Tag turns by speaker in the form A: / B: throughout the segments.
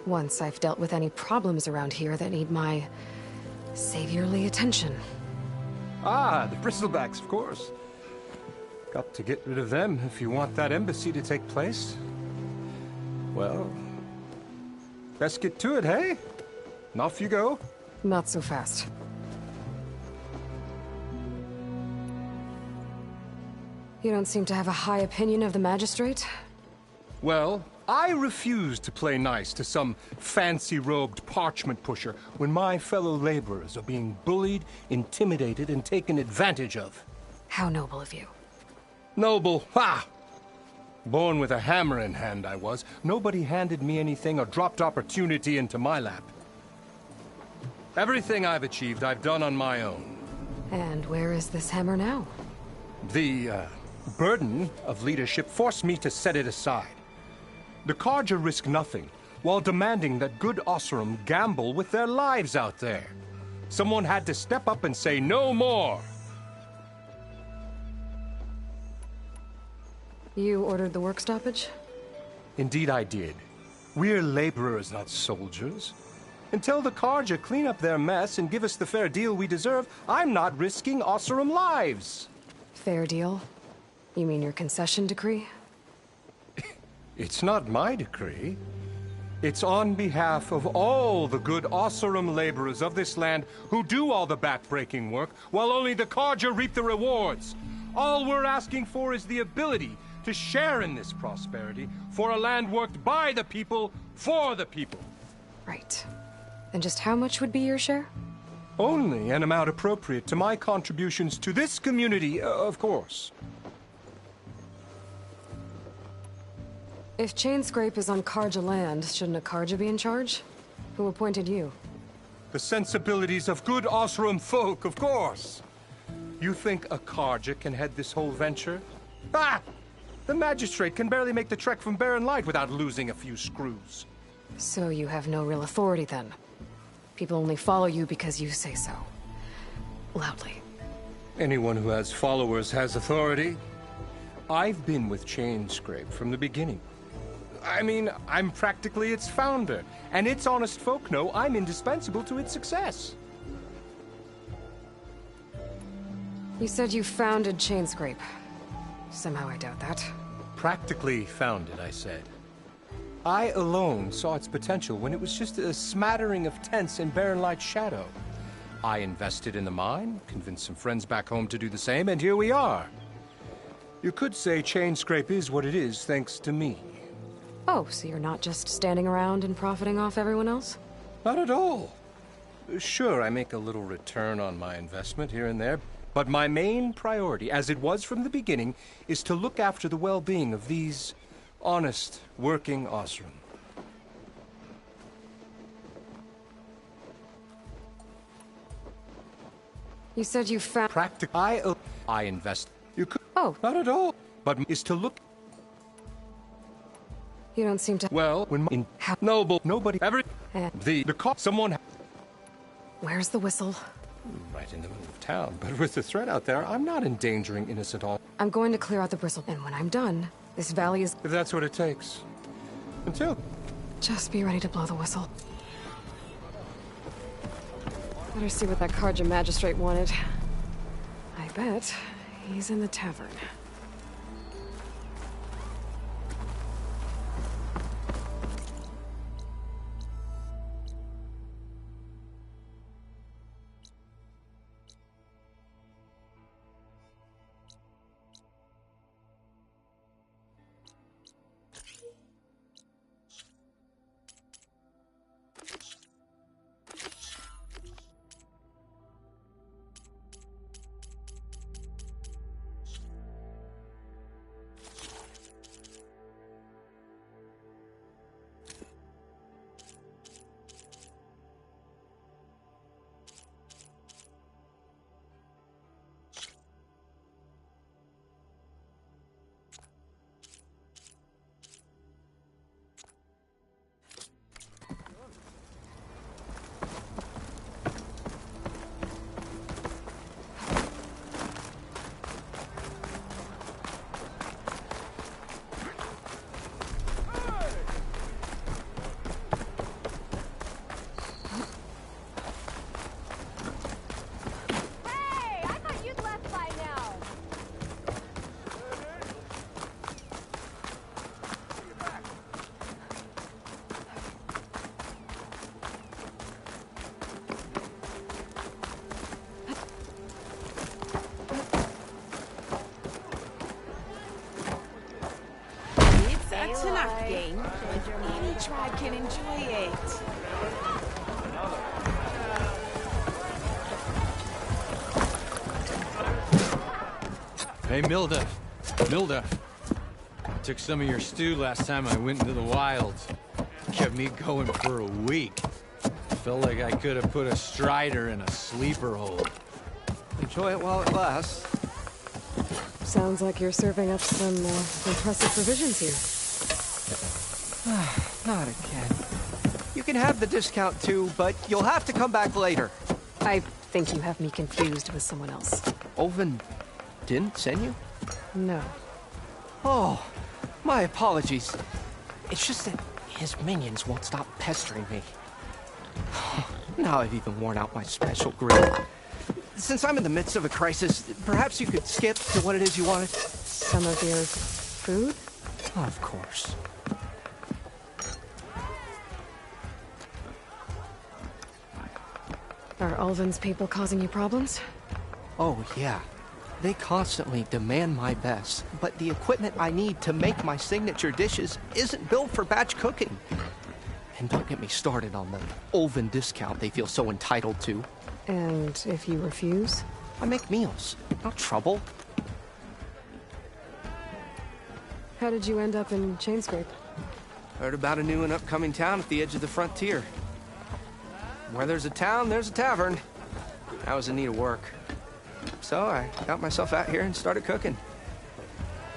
A: Once I've dealt with any problems around here that need my saviorly attention.
B: Ah, the Bristlebacks, of course. Got to get rid of them if you want that embassy to take place. Well, best get to it, hey? And off you go.
A: Not so fast. You don't seem to have a high opinion of the Magistrate?
B: Well, I refuse to play nice to some fancy-robed parchment pusher when my fellow laborers are being bullied, intimidated, and taken advantage of.
A: How noble of you.
B: Noble, ha! Born with a hammer in hand, I was. Nobody handed me anything or dropped opportunity into my lap. Everything I've achieved, I've done on my own.
A: And where is this hammer now?
B: The, burden of leadership forced me to set it aside. The Carja risk nothing, while demanding that good Oseram gamble with their lives out there. Someone had to step up and say no more.
A: You ordered the work stoppage?
B: Indeed I did. We're laborers, not soldiers. Until the Carja clean up their mess and give us the fair deal we deserve, I'm not risking Oseram lives.
A: Fair deal? You mean your concession decree?
B: It's not my decree. It's on behalf of all the good Oseram laborers of this land who do all the backbreaking work, while only the Carja reap the rewards. All we're asking for is the ability to share in this prosperity for a land worked by the people, for the people.
A: Right. And just how much would be your share?
B: Only an amount appropriate to my contributions to this community, of course.
A: If Chainscrape is on Carja land, shouldn't a Carja be in charge? Who appointed you?
B: The sensibilities of good Oseram folk, of course. You think a Carja can head this whole venture? Ah! The Magistrate can barely make the trek from Barren Light without losing a few screws.
A: So you have no real authority then? People only follow you because you say so. Loudly.
B: Anyone who has followers has authority. I've been with Chainscrape from the beginning. I mean, I'm practically its founder, and its honest folk know I'm indispensable to its success.
A: You said you founded Chainscrape. Somehow I doubt that.
B: Practically founded, I said. I alone saw its potential when it was just a smattering of tents in Barren Light's shadow. I invested in the mine, convinced some friends back home to do the same, and here we are. You could say Chainscrape is what it is thanks to me.
A: Oh, so you're not just standing around and profiting off everyone else?
B: Not at all. Sure, I make a little return on my investment here and there, but my main priority, as it was from the beginning, is to look after the well-being of these honest, working Oseram.
A: You said you found...
B: I invest... You could...
A: Oh.
B: Not at all. But is to look...
A: You don't seem to...
B: Well, when in... Noble... Nobody... Ever... The cost... Someone...
A: Where's the whistle?
B: Right in the middle of town. But with the threat out there, I'm not endangering innocent all...
A: I'm going to clear out the bristle, and when I'm done, this valley is...
B: If that's what it takes. Until...
A: Just be ready to blow the whistle. Better see what that Carja Magistrate wanted. I bet he's in the tavern.
C: It's enough game, but any tribe can enjoy it.
D: Hey, Milda. Milda. Took some of your stew last time I went into the wilds. Kept me going for a week. Felt like I could have put a strider in a sleeper hole.
E: Enjoy it while it lasts.
A: Sounds like you're serving up some impressive provisions here.
E: Not again. You can have the discount too, but you'll have to come back later.
A: I think you have me confused with someone else.
E: Olvin didn't send you?
A: No.
E: Oh, my apologies. It's just that his minions won't stop pestering me. Now I've even worn out my special grill. Since I'm in the midst of a crisis, perhaps you could skip to what it is you wanted?
A: Some of your food?
E: Of course.
A: Are Ulvin's people causing you problems?
E: Oh, yeah. They constantly demand my best, but the equipment I need to make my signature dishes isn't built for batch cooking. And don't get me started on the Ulvin discount they feel so entitled to.
A: And if you refuse?
E: I make meals, not trouble.
A: How did you end up in Chainscrape?
E: Heard about a new and upcoming town at the edge of the frontier. Where there's a town, there's a tavern. I was in need of work. So I got myself out here and started cooking.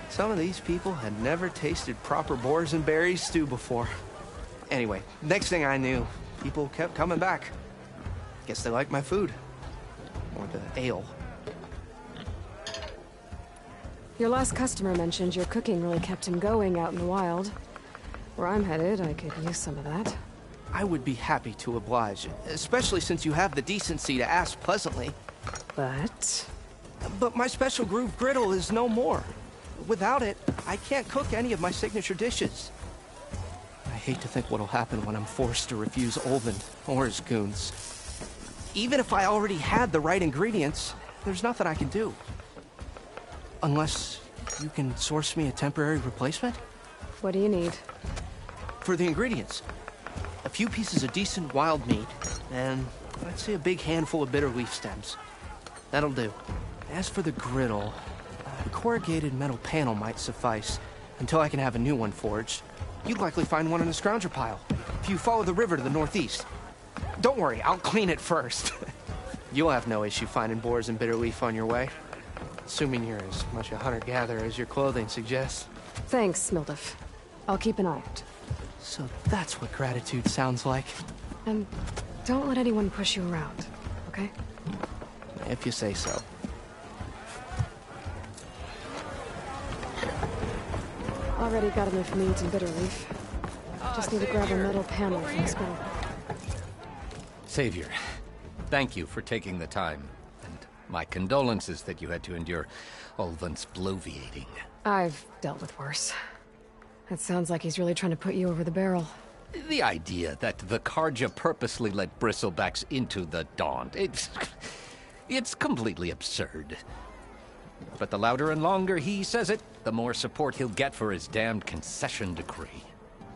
E: Some of these people had never tasted proper boars and berries stew before. Anyway, next thing I knew, people kept coming back. Guess they like my food. Or the ale.
A: Your last customer mentioned your cooking really kept him going out in the wild. Where I'm headed, I could use some of that.
E: I would be happy to oblige, especially since you have the decency to ask pleasantly. But my special groove griddle is no more. Without it, I can't cook any of my signature dishes. I hate to think what'll happen when I'm forced to refuse Ulvin or his goons. Even if I already had the right ingredients, there's nothing I can do. Unless you can source me a temporary replacement?
A: What do you need?
E: For the ingredients, a few pieces of decent wild meat, and I'd say a big handful of bitter leaf stems. That'll do. As for the griddle, a corrugated metal panel might suffice until I can have a new one forged. You'd likely find one in a scrounger pile if you follow the river to the northeast. Don't worry, I'll clean it first. You'll have no issue finding boars and bitter leaf on your way. Assuming you're as much a hunter-gatherer as your clothing suggests.
A: Thanks, Mildef. I'll keep an eye out.
E: So that's what gratitude sounds like.
A: And don't let anyone push you around, okay?
E: If you say so.
A: Already got enough meat and bitter leaf. Just need to grab a metal panel from the school.
F: Savior, thank you for taking the time. And my condolences that you had to endure Ulvin's bloviating.
A: I've dealt with worse. It sounds like he's really trying to put you over the barrel.
F: The idea that the Carja purposely let bristlebacks into the Daunt, it's completely absurd. But the louder and longer he says it, the more support he'll get for his damned concession decree.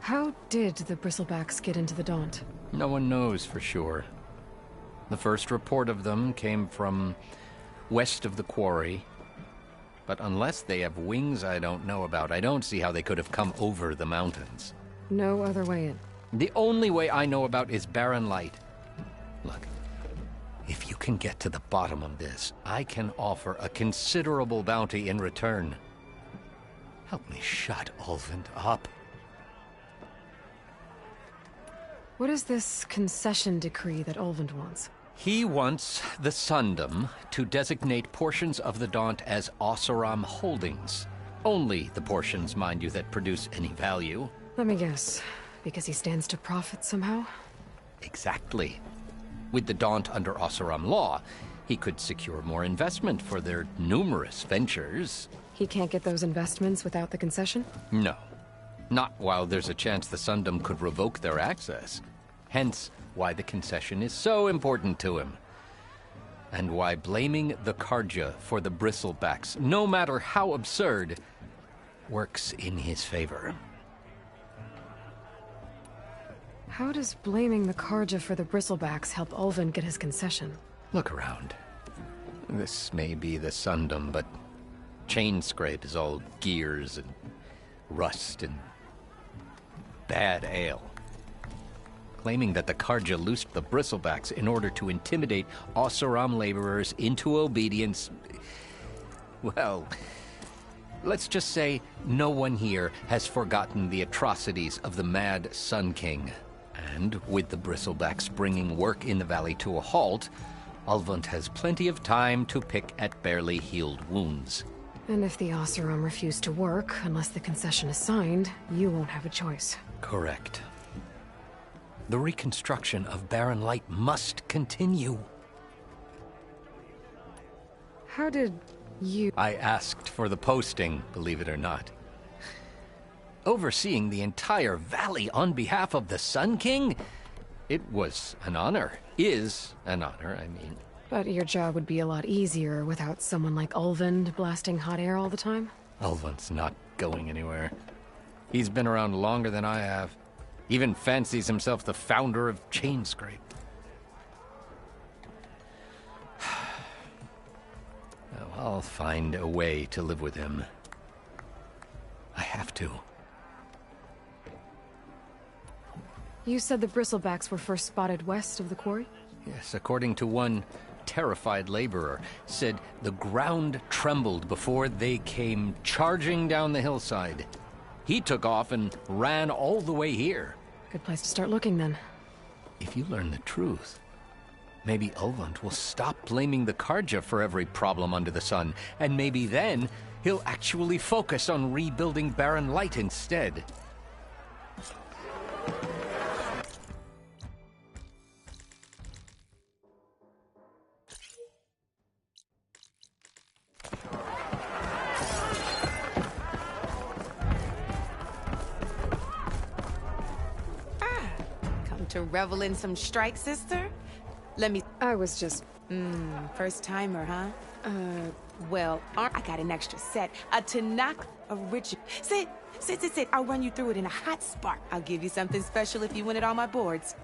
A: How did the bristlebacks get into the Daunt?
F: No one knows for sure. The first report of them came from west of the quarry. But unless they have wings I don't know about, I don't see how they could have come over the mountains.
A: No other way in.
F: The only way I know about is Barren Light. Look, if you can get to the bottom of this, I can offer a considerable bounty in return. Help me shut Ulvin up.
A: What is this concession decree that Ulvin wants?
F: He wants the Sundom to designate portions of the Daunt as Oseram holdings. Only the portions, mind you, that produce any value.
A: Let me guess. Because he stands to profit somehow?
F: Exactly. With the Daunt under Oseram law, he could secure more investment for their numerous ventures.
A: He can't get those investments without the concession?
F: No. Not while there's a chance the Sundom could revoke their access. Hence, why the concession is so important to him. And why blaming the Carja for the bristlebacks, no matter how absurd, works in his favor.
A: How does blaming the Karja for the bristlebacks help Ulvund get his concession?
F: Look around. This may be the Sundom, but Chainscrape is all gears and rust and bad ale. Claiming that the Karja loosed the bristlebacks in order to intimidate Oseram laborers into obedience. Well, let's just say no one here has forgotten the atrocities of the Mad Sun King. And with the bristlebacks bringing work in the valley to a halt, Ulvund has plenty of time to pick at barely healed wounds.
A: And if the Oseram refuse to work, unless the concession is signed, you won't have a choice.
F: Correct. The reconstruction of Barren Light must continue.
A: How did you...
F: I asked for the posting, believe it or not. Overseeing the entire valley on behalf of the Sun King? It was an honor. Is an honor, I mean.
A: But your job would be a lot easier without someone like Ulvund blasting hot air all the time?
F: Ulvund's not going anywhere. He's been around longer than I have. Even fancies himself the founder of Chainscrape. Oh, I'll find a way to live with him. I have to.
A: You said the bristlebacks were first spotted west of the quarry?
F: Yes, according to one terrified laborer, said the ground trembled before they came charging down the hillside. He took off and ran all the way here.
A: Good place to start looking, then.
F: If you learn the truth, maybe Ulvund will stop blaming the Karja for every problem under the sun, and maybe then he'll actually focus on rebuilding Barren Light instead.
C: To revel in some strike, sister? Let me...
A: I was just...
C: First timer, huh? Well, I got an extra set. A Tanakh original. Sit. I'll run you through it in a hot spark. I'll give you something special if you win it on my boards.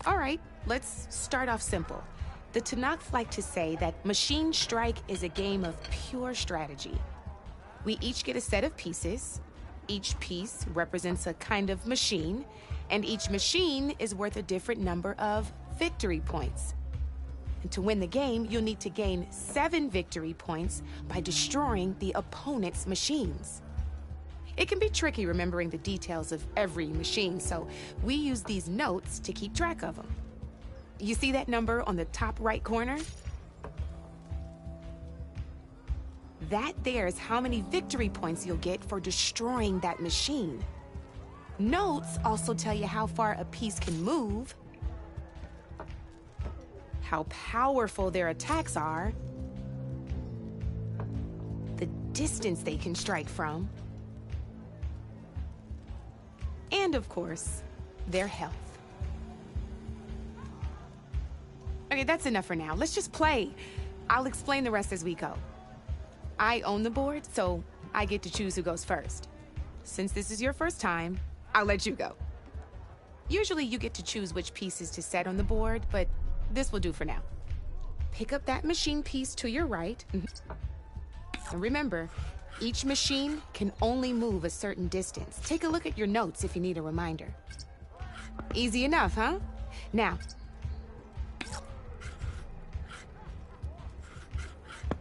C: All right, let's start off simple. The Tanakh like to say that Machine Strike is a game of pure strategy. We each get a set of pieces. Each piece represents a kind of machine, and each machine is worth a different number of victory points. And to win the game, you'll need to gain 7 victory points by destroying the opponent's machines. It can be tricky remembering the details of every machine, so we use these notes to keep track of them. You see that number on the top right corner? That there is how many victory points you'll get for destroying that machine. Notes also tell you how far a piece can move, how powerful their attacks are, the distance they can strike from, and of course, their health. Okay, that's enough for now. Let's just play. I'll explain the rest as we go. I own the board, so I get to choose who goes first. Since this is your first time, I'll let you go. Usually you get to choose which pieces to set on the board, but this will do for now. Pick up that machine piece to your right. And remember, each machine can only move a certain distance. Take a look at your notes if you need a reminder. Easy enough, huh? Now,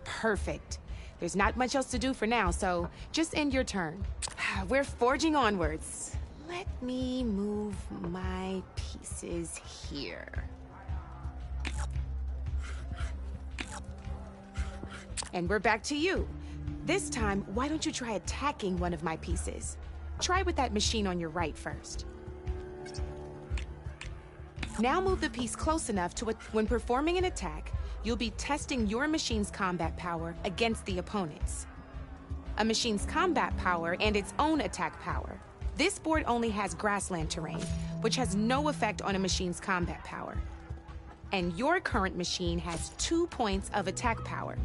C: perfect. There's not much else to do for now, so just end your turn. We're forging onwards. Let me move my pieces here. And we're back to you. This time, why don't you try attacking one of my pieces? Try with that machine on your right first. Now move the piece close enough to when performing an attack, you'll be testing your machine's combat power against the opponent's. A machine's combat power and its own attack power. This board only has grassland terrain, which has no effect on a machine's combat power. And your current machine has 2 points of attack power.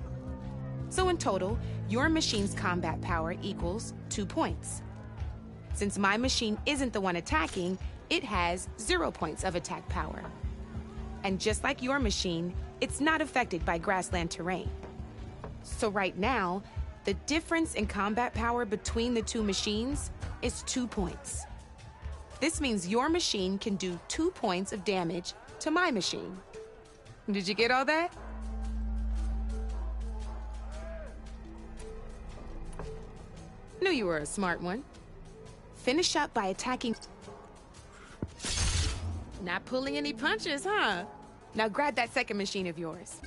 C: So in total, your machine's combat power equals 2 points. Since my machine isn't the one attacking, it has 0 points of attack power. And just like your machine, it's not affected by grassland terrain. So right now, the difference in combat power between the two machines is 2 points. This means your machine can do 2 points of damage to my machine. Did you get all that? Knew you were a smart one. Finish up by attacking. Not pulling any punches, huh? Now grab that second machine of yours.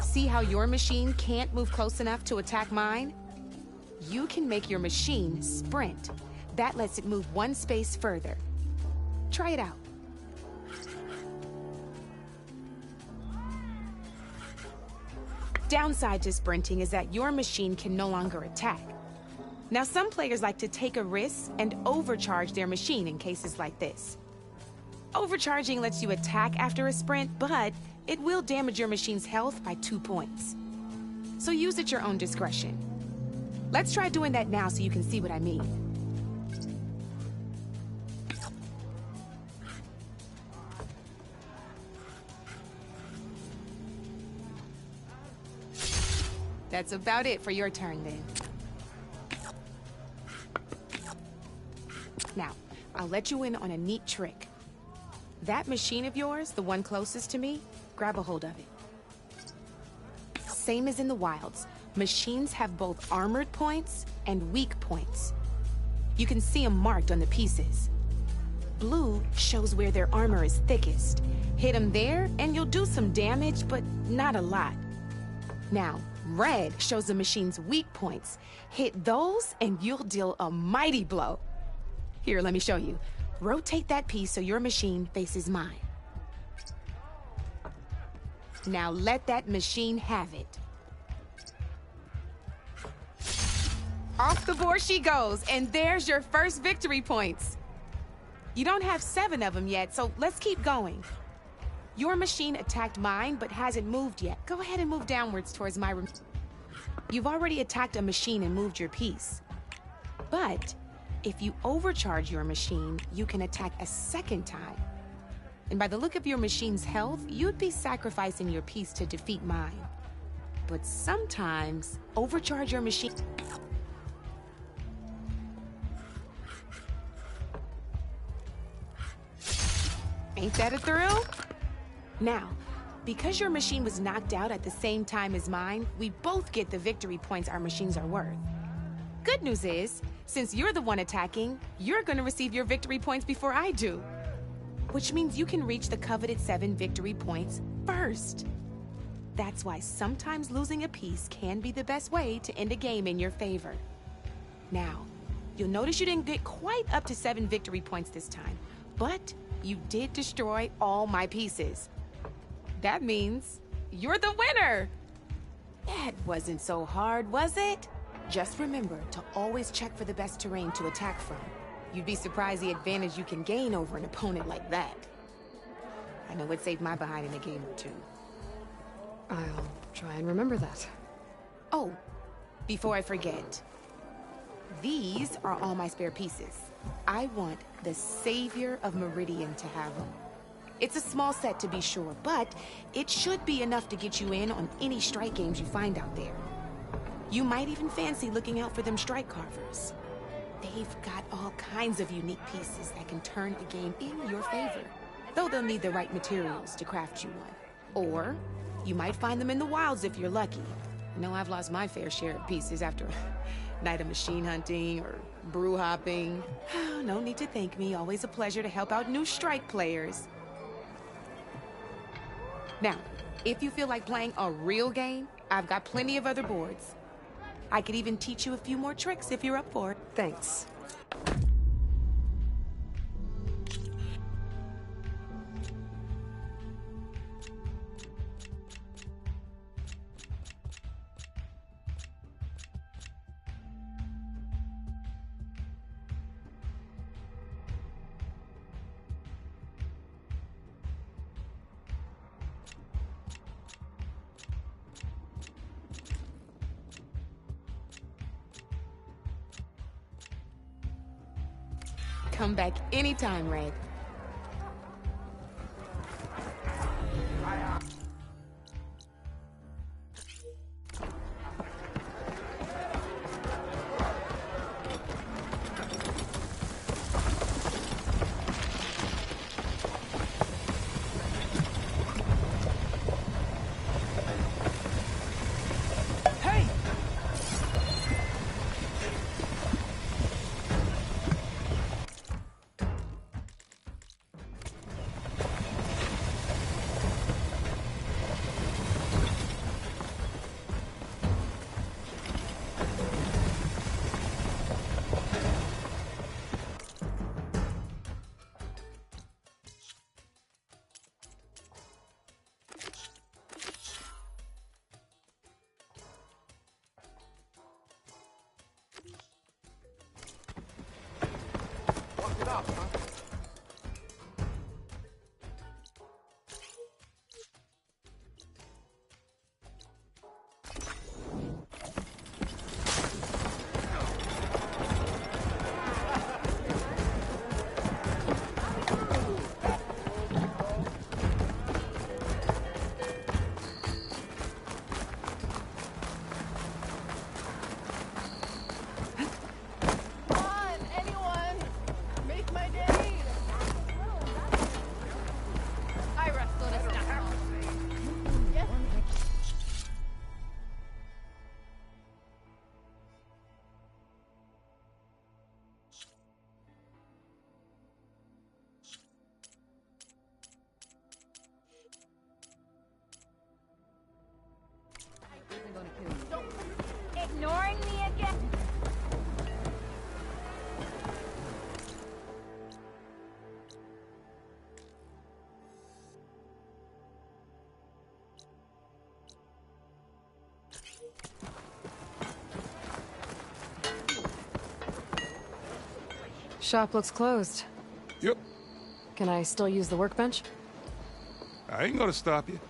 C: See how your machine can't move close enough to attack mine? You can make your machine sprint. That lets it move 1 space further. Try it out. Downside to sprinting is that your machine can no longer attack. Now, some players like to take a risk and overcharge their machine in cases like this. Overcharging lets you attack after a sprint, but it will damage your machine's health by 2 points. So use at your own discretion. Let's try doing that now so you can see what I mean. That's about it for your turn, then. Now, I'll let you in on a neat trick. That machine of yours, the one closest to me, grab a hold of it. Same as in the wilds, machines have both armored points and weak points. You can see them marked on the pieces. Blue shows where their armor is thickest. Hit them there, and you'll do some damage, but not a lot. Now, red shows the machine's weak points. Hit those, and you'll deal a mighty blow. Here, let me show you. Rotate that piece so your machine faces mine. Now let that machine have it. Off the board she goes, and there's your first victory points. You don't have 7 of them yet, so let's keep going. Your machine attacked mine, but hasn't moved yet. Go ahead and move downwards towards my room. You've already attacked a machine and moved your piece. But if you overcharge your machine, you can attack a second time. And by the look of your machine's health, you'd be sacrificing your piece to defeat mine. But sometimes, overcharge your machine. Ain't that a thrill? Now, because your machine was knocked out at the same time as mine, we both get the victory points our machines are worth. Good news is, since you're the one attacking, you're gonna receive your victory points before I do. Which means you can reach the coveted 7 victory points first. That's why sometimes losing a piece can be the best way to end a game in your favor. Now, you'll notice you didn't get quite up to 7 victory points this time, but you did destroy all my pieces. That means you're the winner! That wasn't so hard, was it? Just remember to always check for the best terrain to attack from. You'd be surprised the advantage you can gain over an opponent like that. I know it saved my behind in a game or two.
A: I'll try and remember that.
C: Oh, before I forget, these are all my spare pieces. I want the Savior of Meridian to have them. It's a small set to be sure, but it should be enough to get you in on any strike games you find out there. You might even fancy looking out for them strike carvers. They've got all kinds of unique pieces that can turn a game in your favor, though they'll need the right materials to craft you one. Or you might find them in the wilds if you're lucky. I know I've lost my fair share of pieces after a night of machine hunting or brew hopping. No need to thank me. Always a pleasure to help out new strike players. Now, if you feel like playing a real game, I've got plenty of other boards. I could even teach you a few more tricks if you're up for it.
A: Thanks.
C: Come back anytime, Red.
G: Ignoring me again?
A: Shop looks closed.
H: Yep.
A: Can I still use the workbench?
H: I ain't gonna stop you.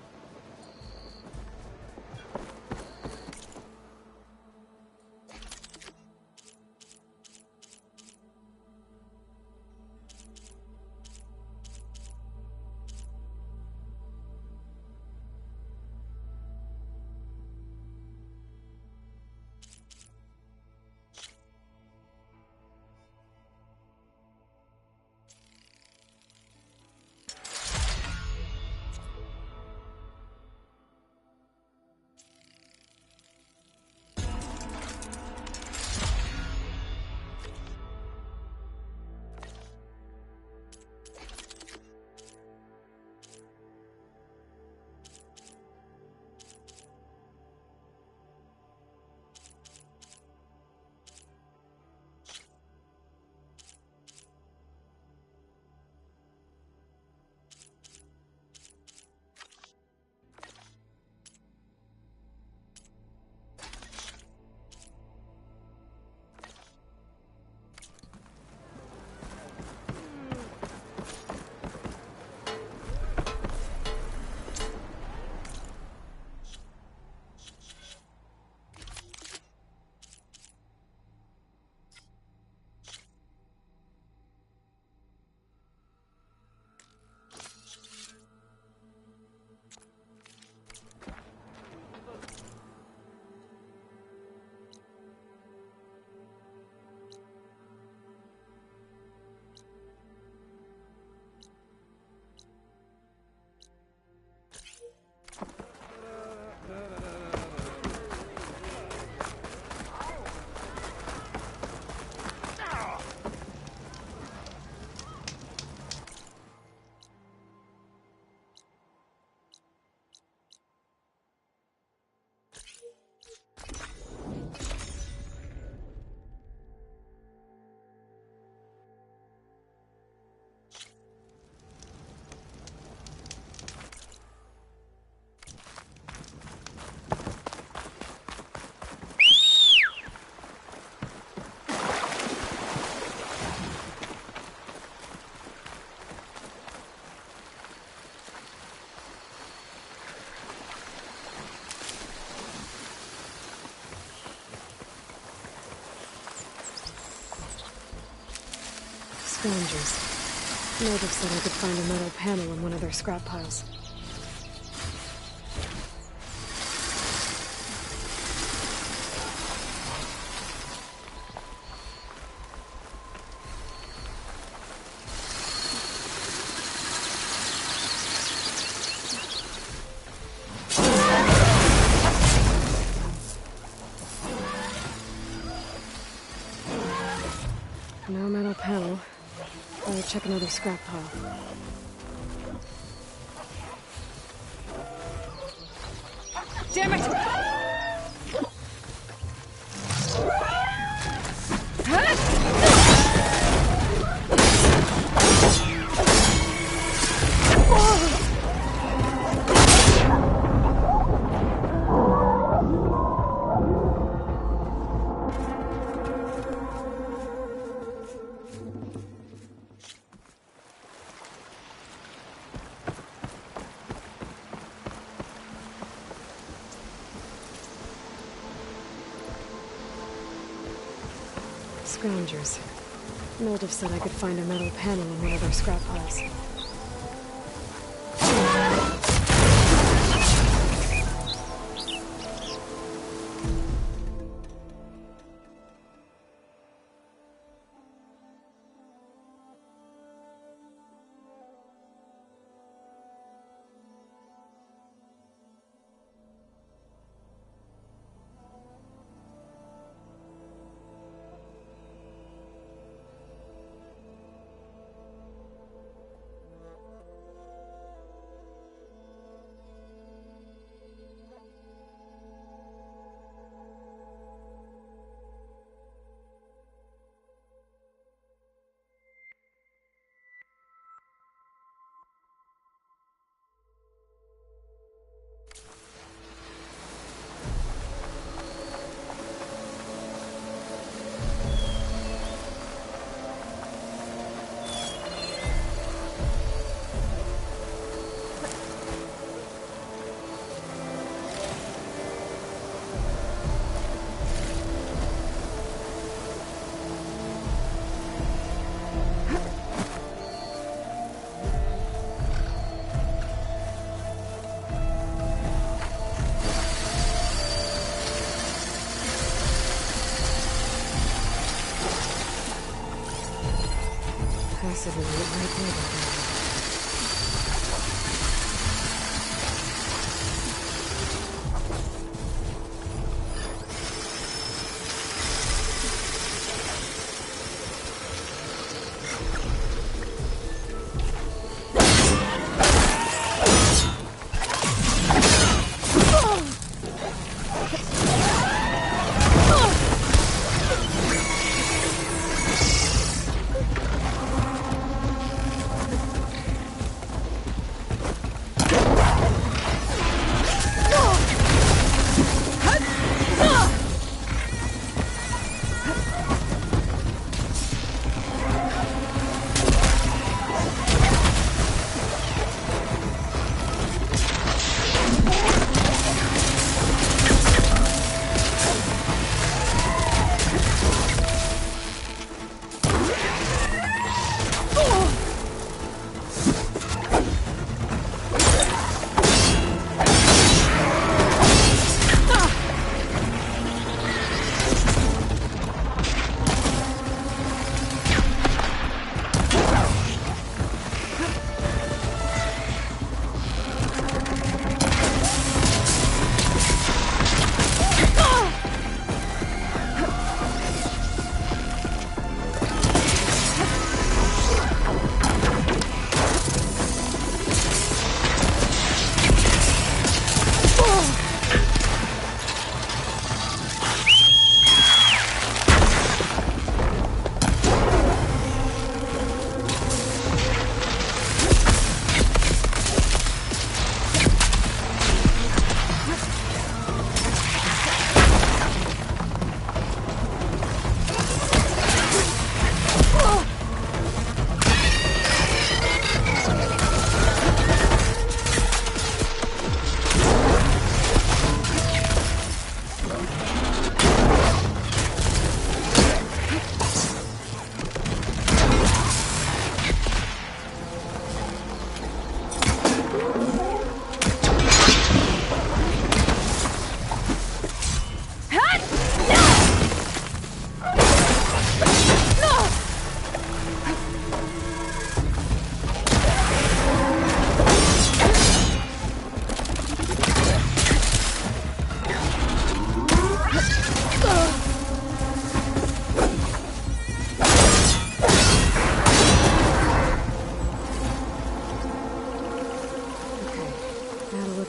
A: Scroungers. Native said I could find a metal panel in one of their scrap piles. No metal panel. I'll check another scrap pile. Damn it! Scroungers. Native said I could find a metal panel in one of their scrap piles. Possibly right there.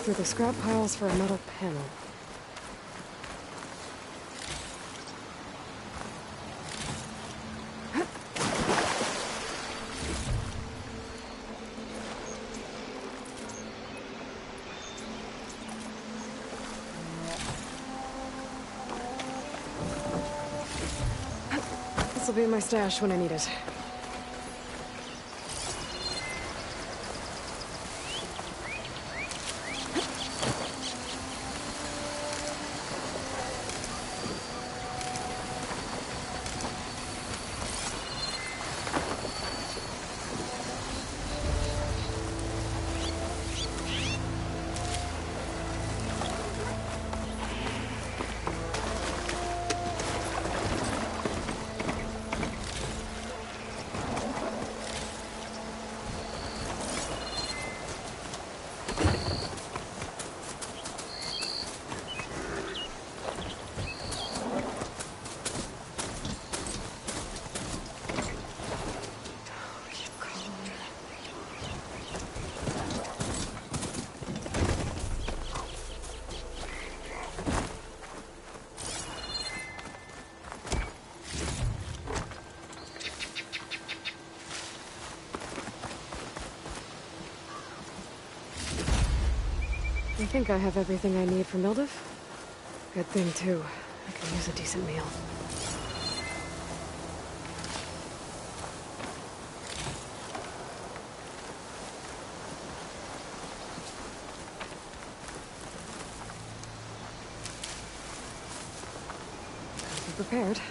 A: through the scrap piles for a metal panel. This'll be in my stash when I need it. I think I have everything I need for Mildev. Good thing, too. I can use a decent meal. Be prepared.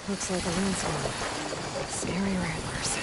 A: Looks like a landscape. Scary ramblers.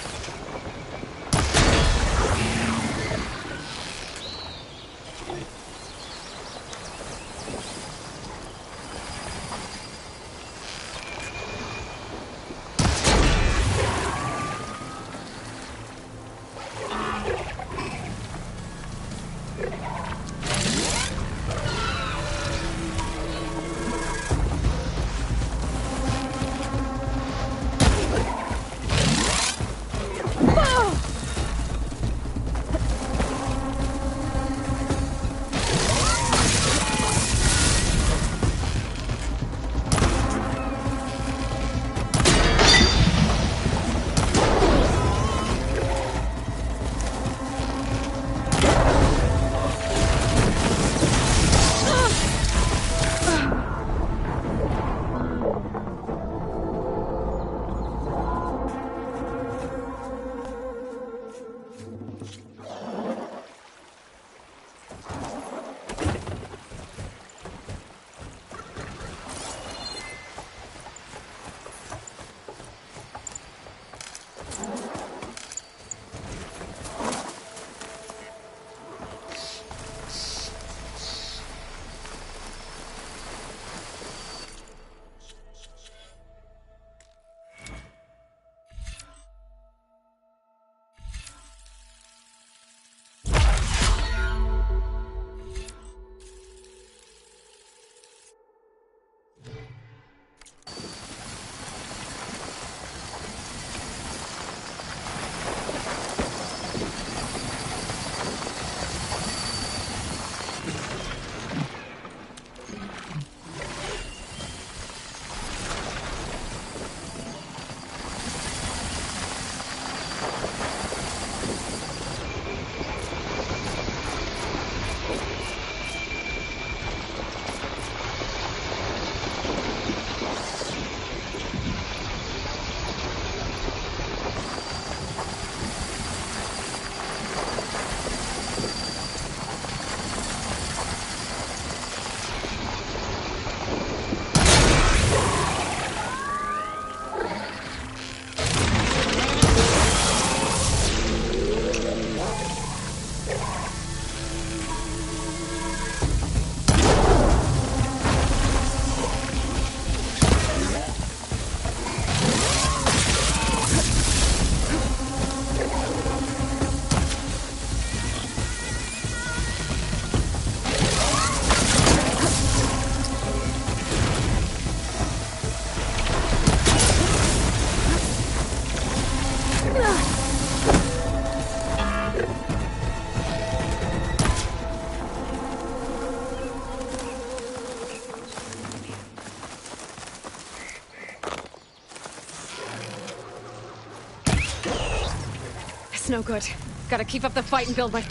A: That's no good. Gotta keep up the fight and build my...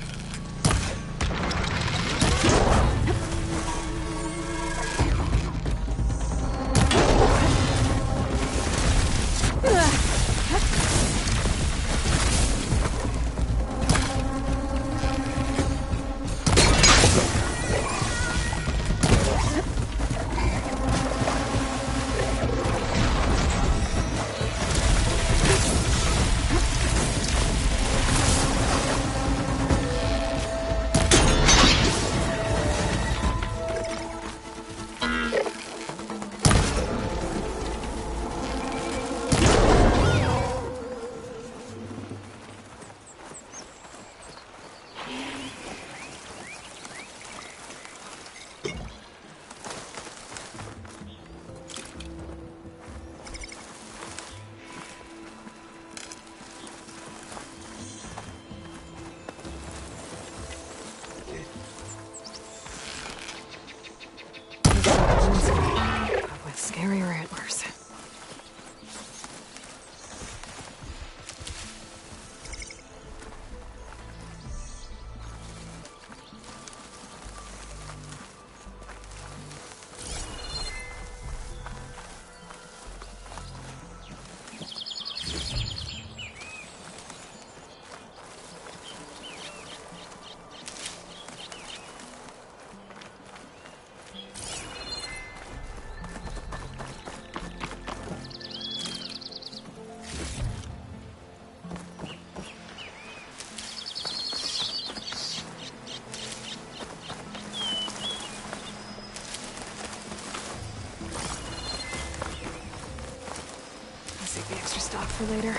A: With scarier antlers. Save the extra stock for later.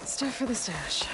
A: Stuff for the stash.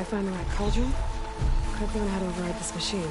A: find the right cauldron, could learn how to override this machine.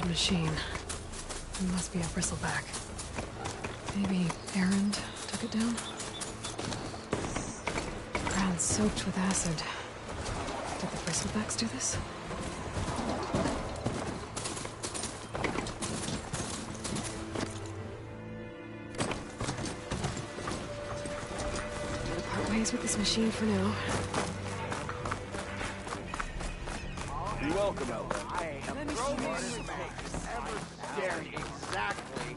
A: Machine. It must be a bristleback. Maybe Erend took it down? Ground soaked with acid. Did the bristlebacks do this? Part ways with this machine for now.
I: You're welcome, Ella. I am ever staring exactly.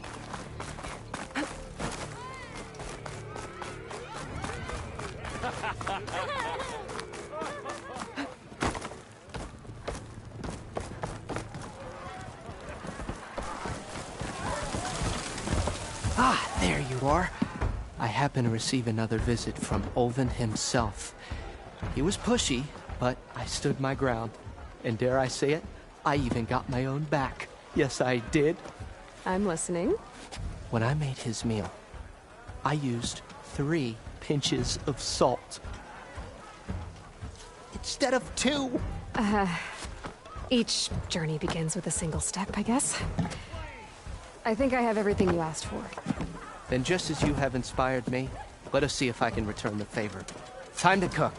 E: Ah, there you are. I happen to receive another visit from Ulvin himself. He was pushy, but I stood my ground. And dare I say it, I even got my own back. Yes, I did.
A: I'm listening.
E: When I made his meal, I used 3 pinches of salt. Instead of 2.
A: Each journey begins with a single step, I guess. I think I have everything you asked for.
E: Then just as you have inspired me, let us see if I can return the favor. Time to cook.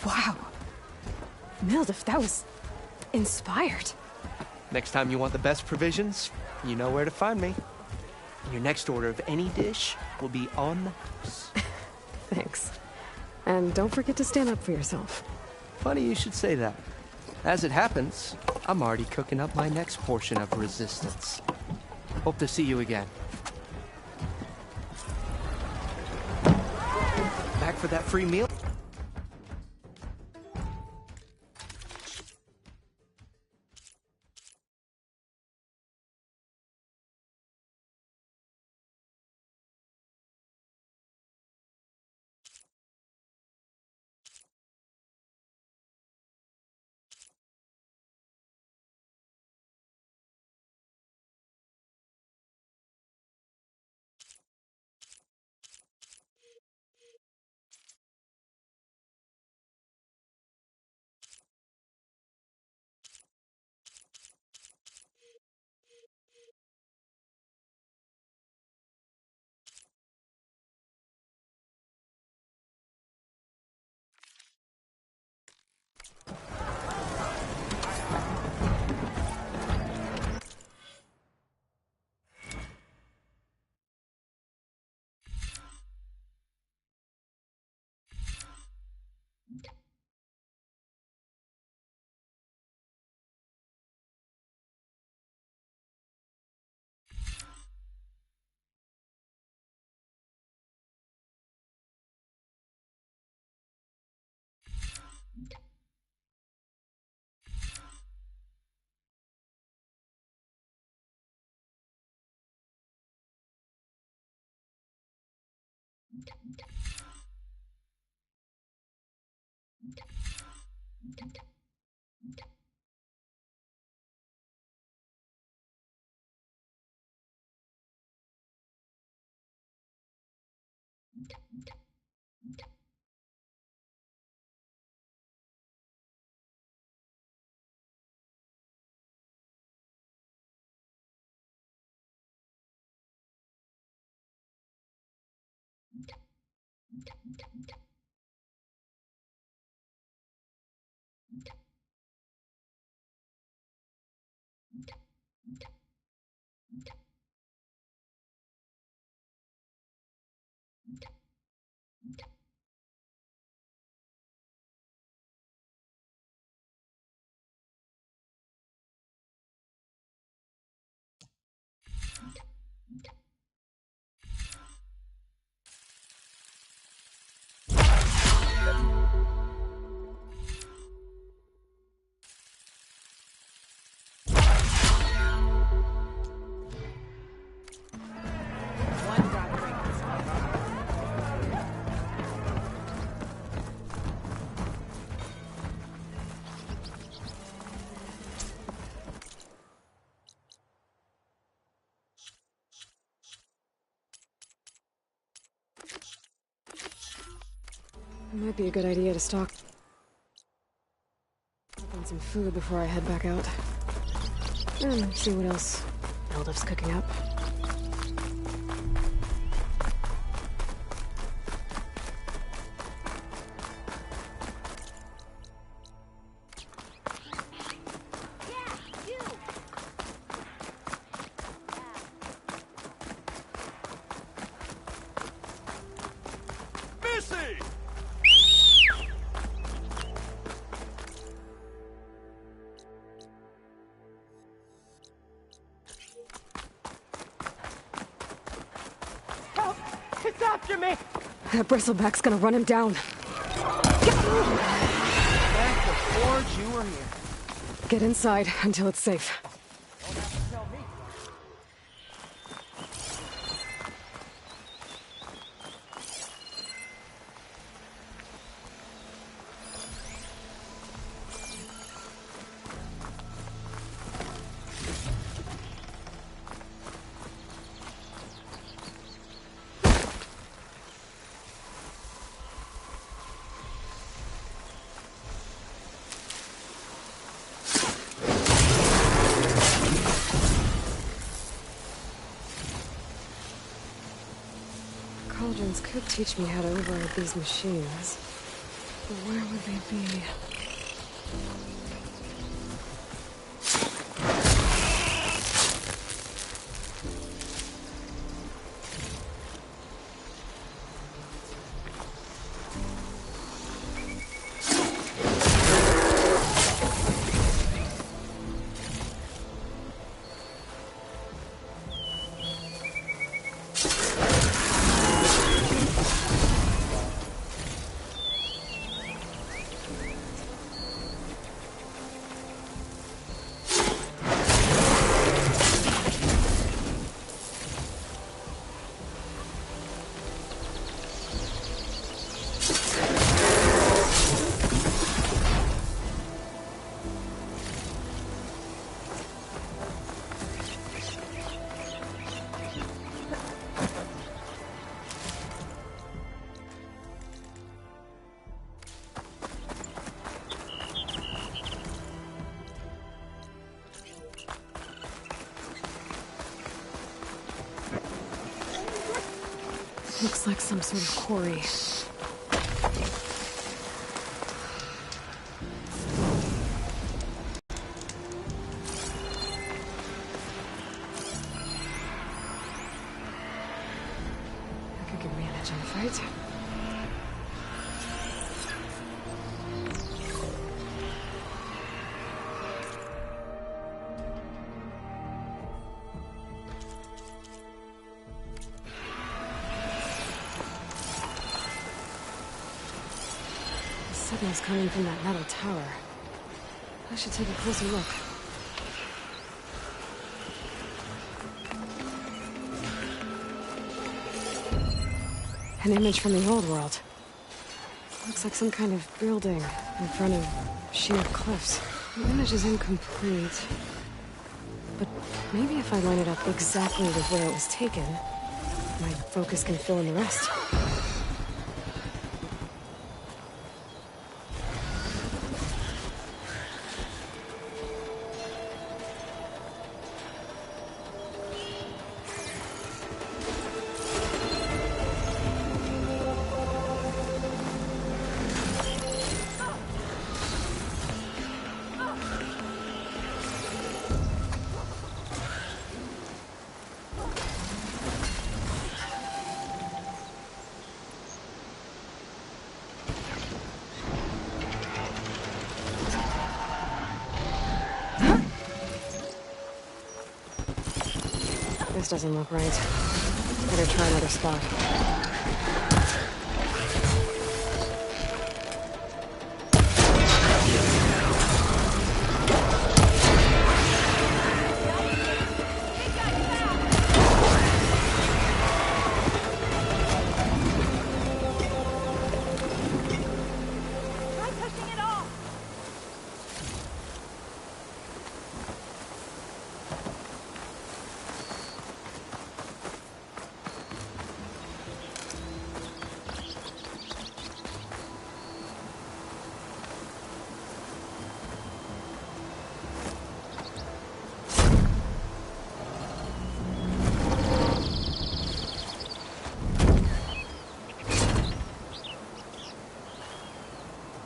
A: Wow. Mildef, that was inspired.
E: Next time you want the best provisions, you know where to find me. Your next order of any dish will be on the house.
A: Thanks. And don't forget to stand up for yourself.
E: Funny you should say that. As it happens, I'm already cooking up my next portion of resistance. Hope to see you again. Back for that free meal?
C: One God break.
A: It might be a good idea to stock up on some food before I head back out. And see what else Eldif's cooking up.
C: It's after me!
A: That bristleback's gonna run him down.
E: Thank the forge you were here.
A: Get inside until it's safe. Cauldrons could teach me how to override these machines. But where would they be? Looks like some sort of quarry. That could give me an edge in the fight. Signal's coming from that metal tower. I should take a closer look. An image from the old world. Looks like some kind of building in front of sheer cliffs. The image is incomplete. But maybe if I line it up exactly with where it was taken, my focus can fill in the rest. This doesn't look right. Better try another spot.
G: Try pushing it off.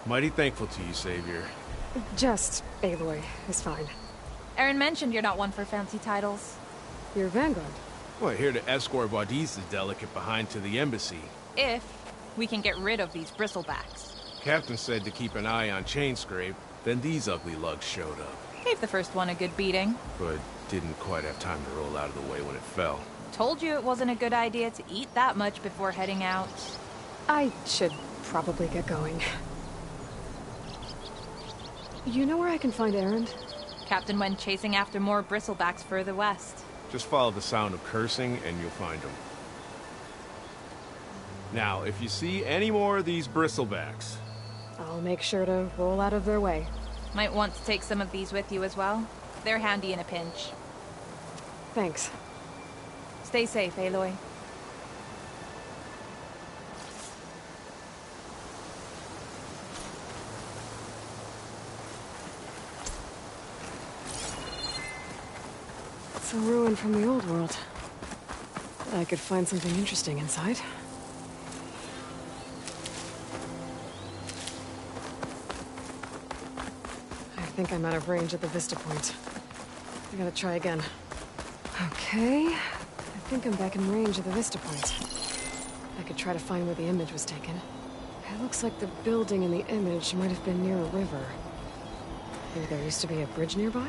J: Mighty thankful to you, Savior.
A: Just Aloy is fine.
K: Aaron mentioned you're not one for fancy titles.
A: You're Vanguard.
J: Well, here to escort Wadiz's delicate behind to the embassy.
K: If we can get rid of these bristlebacks.
J: Captain said to keep an eye on Chainscrape, then these ugly lugs showed up.
K: Gave the first one a good beating.
J: But didn't quite have time to roll out of the way when it fell.
K: Told you it wasn't a good idea to eat that much before heading out.
A: I should probably get going. You know where I can find Erend?
K: Captain went chasing after more bristlebacks further west.
J: Just follow the sound of cursing and you'll find them. Now, if you see any more of these bristlebacks...
A: I'll make sure to roll out of their way.
K: Might want to take some of these with you as well. They're handy in a pinch.
A: Thanks.
K: Stay safe, Aloy.
A: It's a ruin from the old world. I could find something interesting inside. I think I'm out of range at the vista point. I gotta try again. Okay, I think I'm back in range at the vista point. I could try to find where the image was taken. It looks like the building in the image might have been near a river. Maybe there used to be a bridge nearby?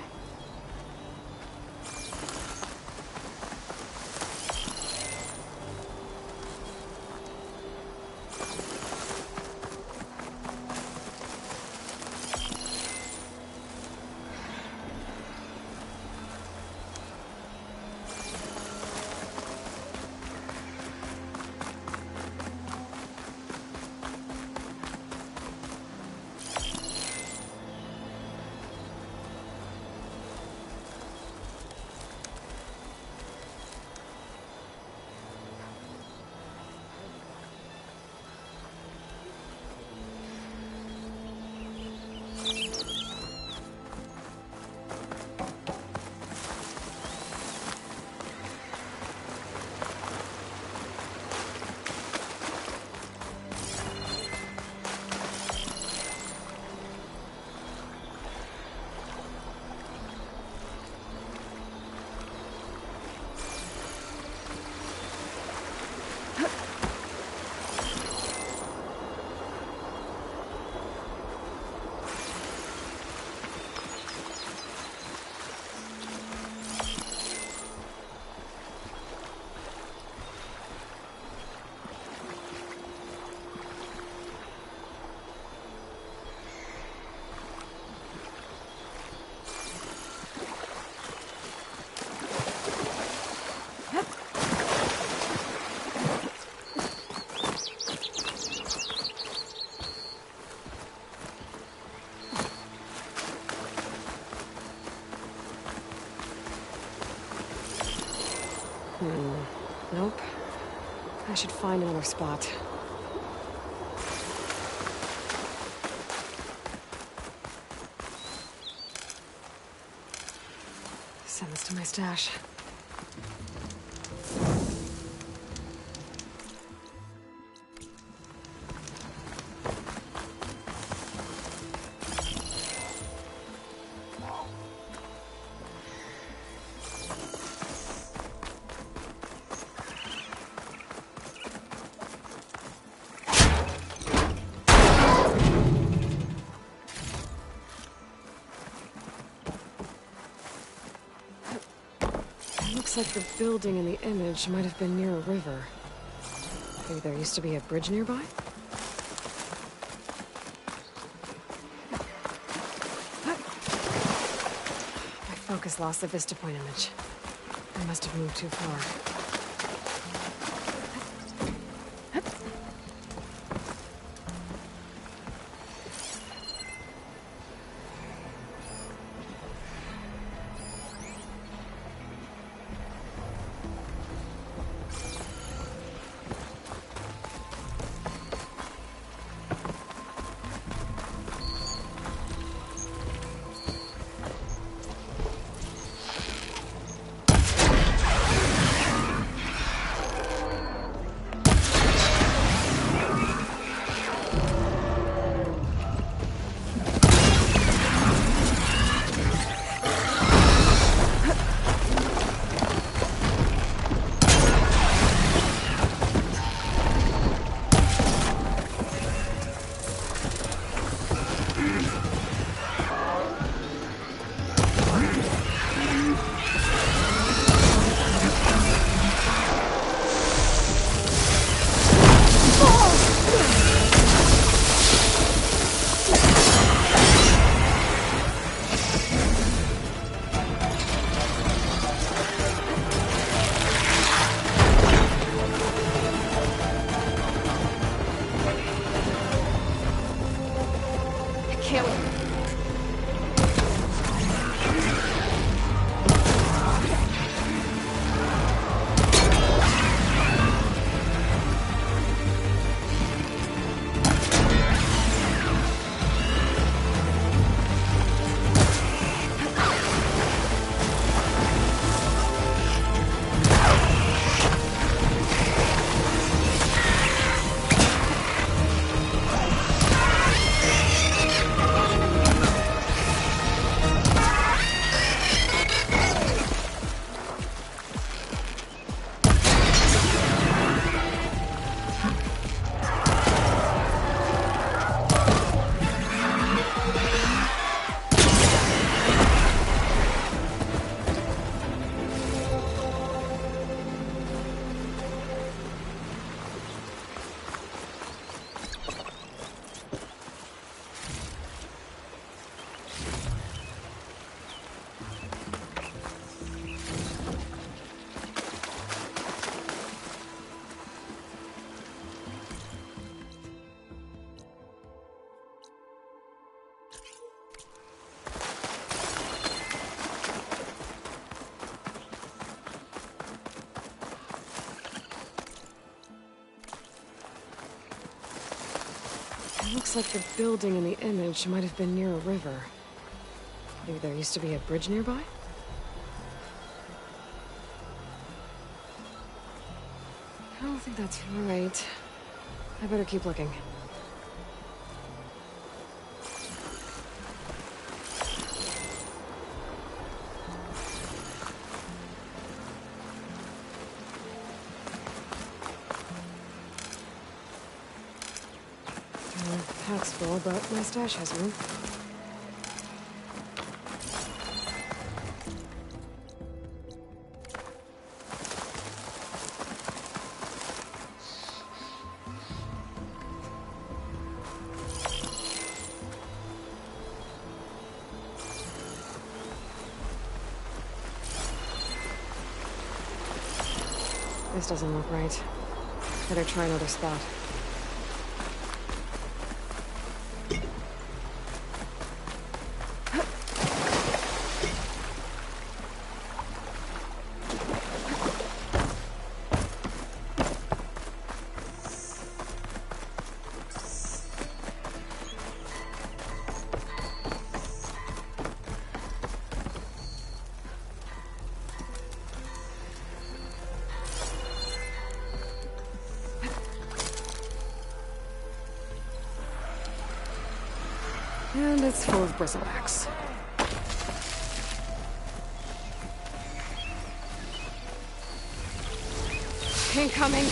A: I should find another spot. Send this to my stash. Looks like the building in the image might have been near a river. Maybe there used to be a bridge nearby? My focus lost the Vista Point image. I must have moved too far. It looks like the building in the image might have been near a river. Maybe there used to be a bridge nearby? I don't think that's right. I better keep looking. Pack's full, but my stash has room. This doesn't look right. Better try another spot. And it's full of bristlebacks. Incoming!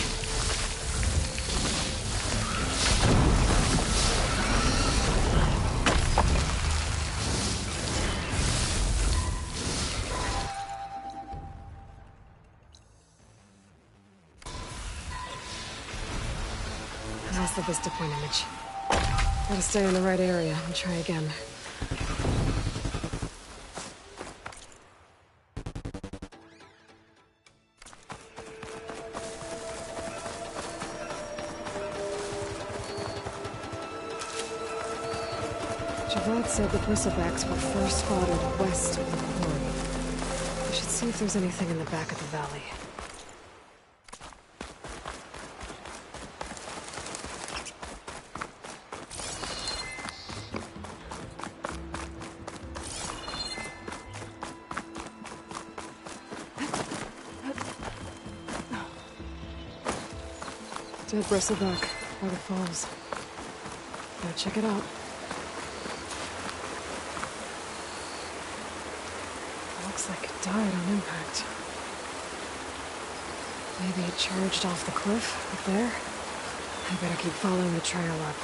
A: That's the Vista Point image. Gotta stay in the right area and try again. Javad said the bristlebacks were first spotted west of the quarry. We should see if there's anything in the back of the valley. Dead bristleback by the falls. Gotta check it out. Looks like it died on impact. Maybe it charged off the cliff up there. I better keep following the trail up.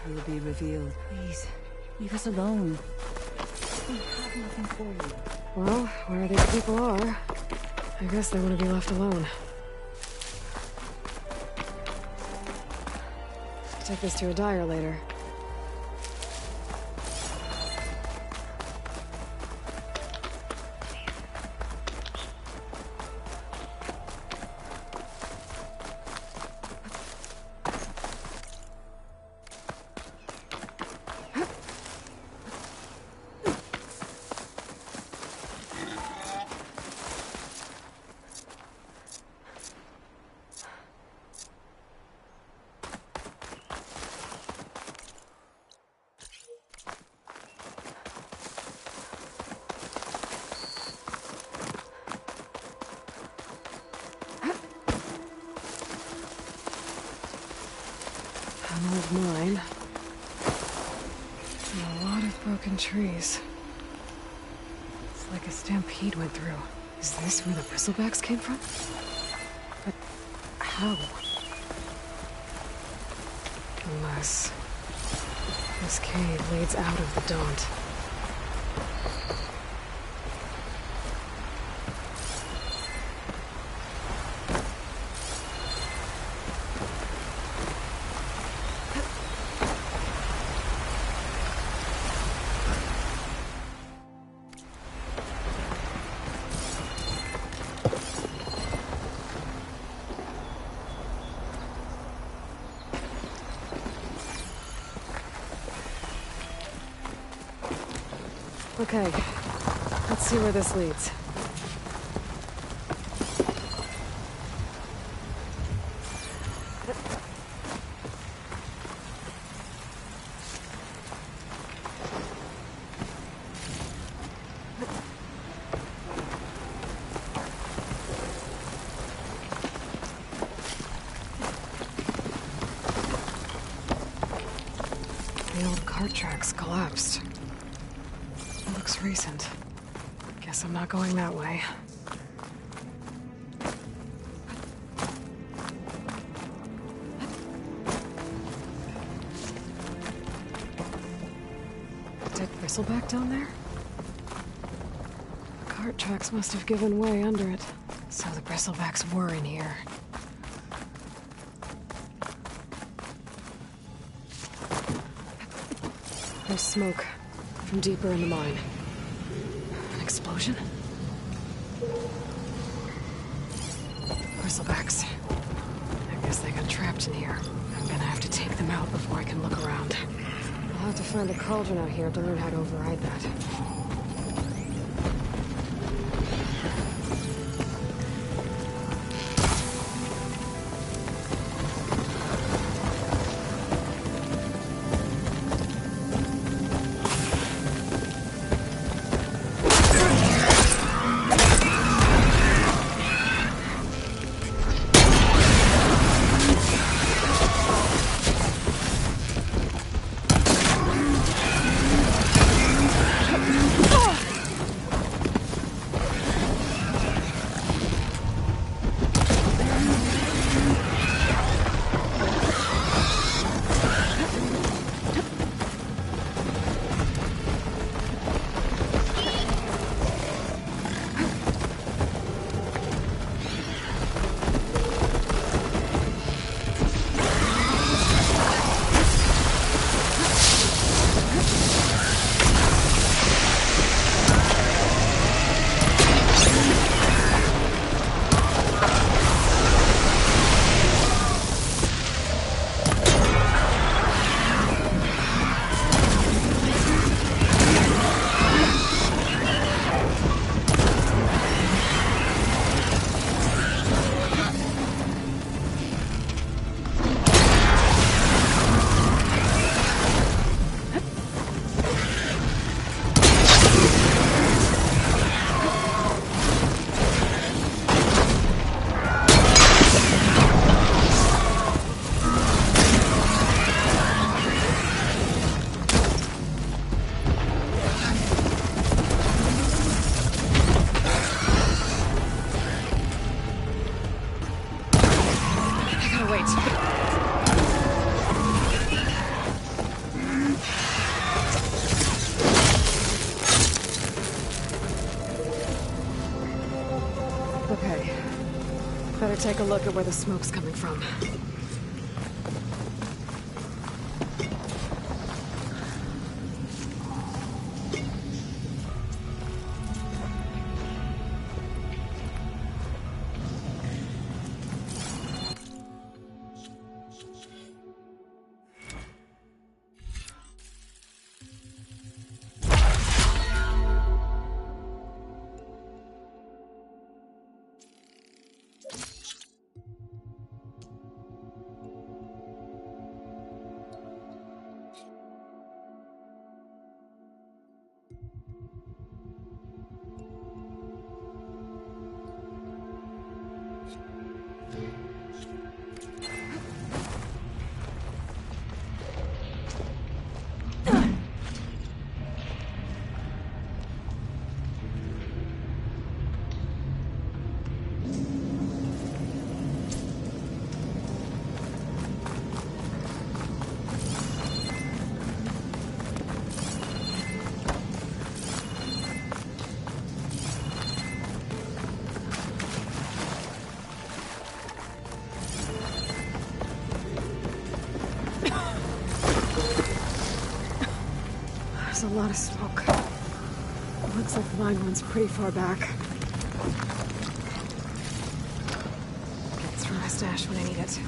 L: Will be revealed. Please, leave us alone. We have nothing for you.
A: Well, where these people are, I guess they want to be left alone. Take this to a dyer later. Of mine. And a lot of broken trees. It's like a stampede went through. Is this where the bristlebacks came from? But how? Unless this cave leads out of the Daunt. Okay, let's see where this leads. tracks collapsed. Looks recent. Guess I'm not going that way. Dead bristleback down there? The cart tracks must have given way under it. So the bristlebacks were in here. There's smoke from deeper in the mine. An explosion? Bristlebacks. I guess they got trapped in here. I'm gonna have to take them out before I can look around. I'll have to find a cauldron out here to learn how to override that. Okay. Better take a look at where the smoke's coming from. There's a lot of smoke. Looks like the mine runs pretty far back. Get through my stash when I need it.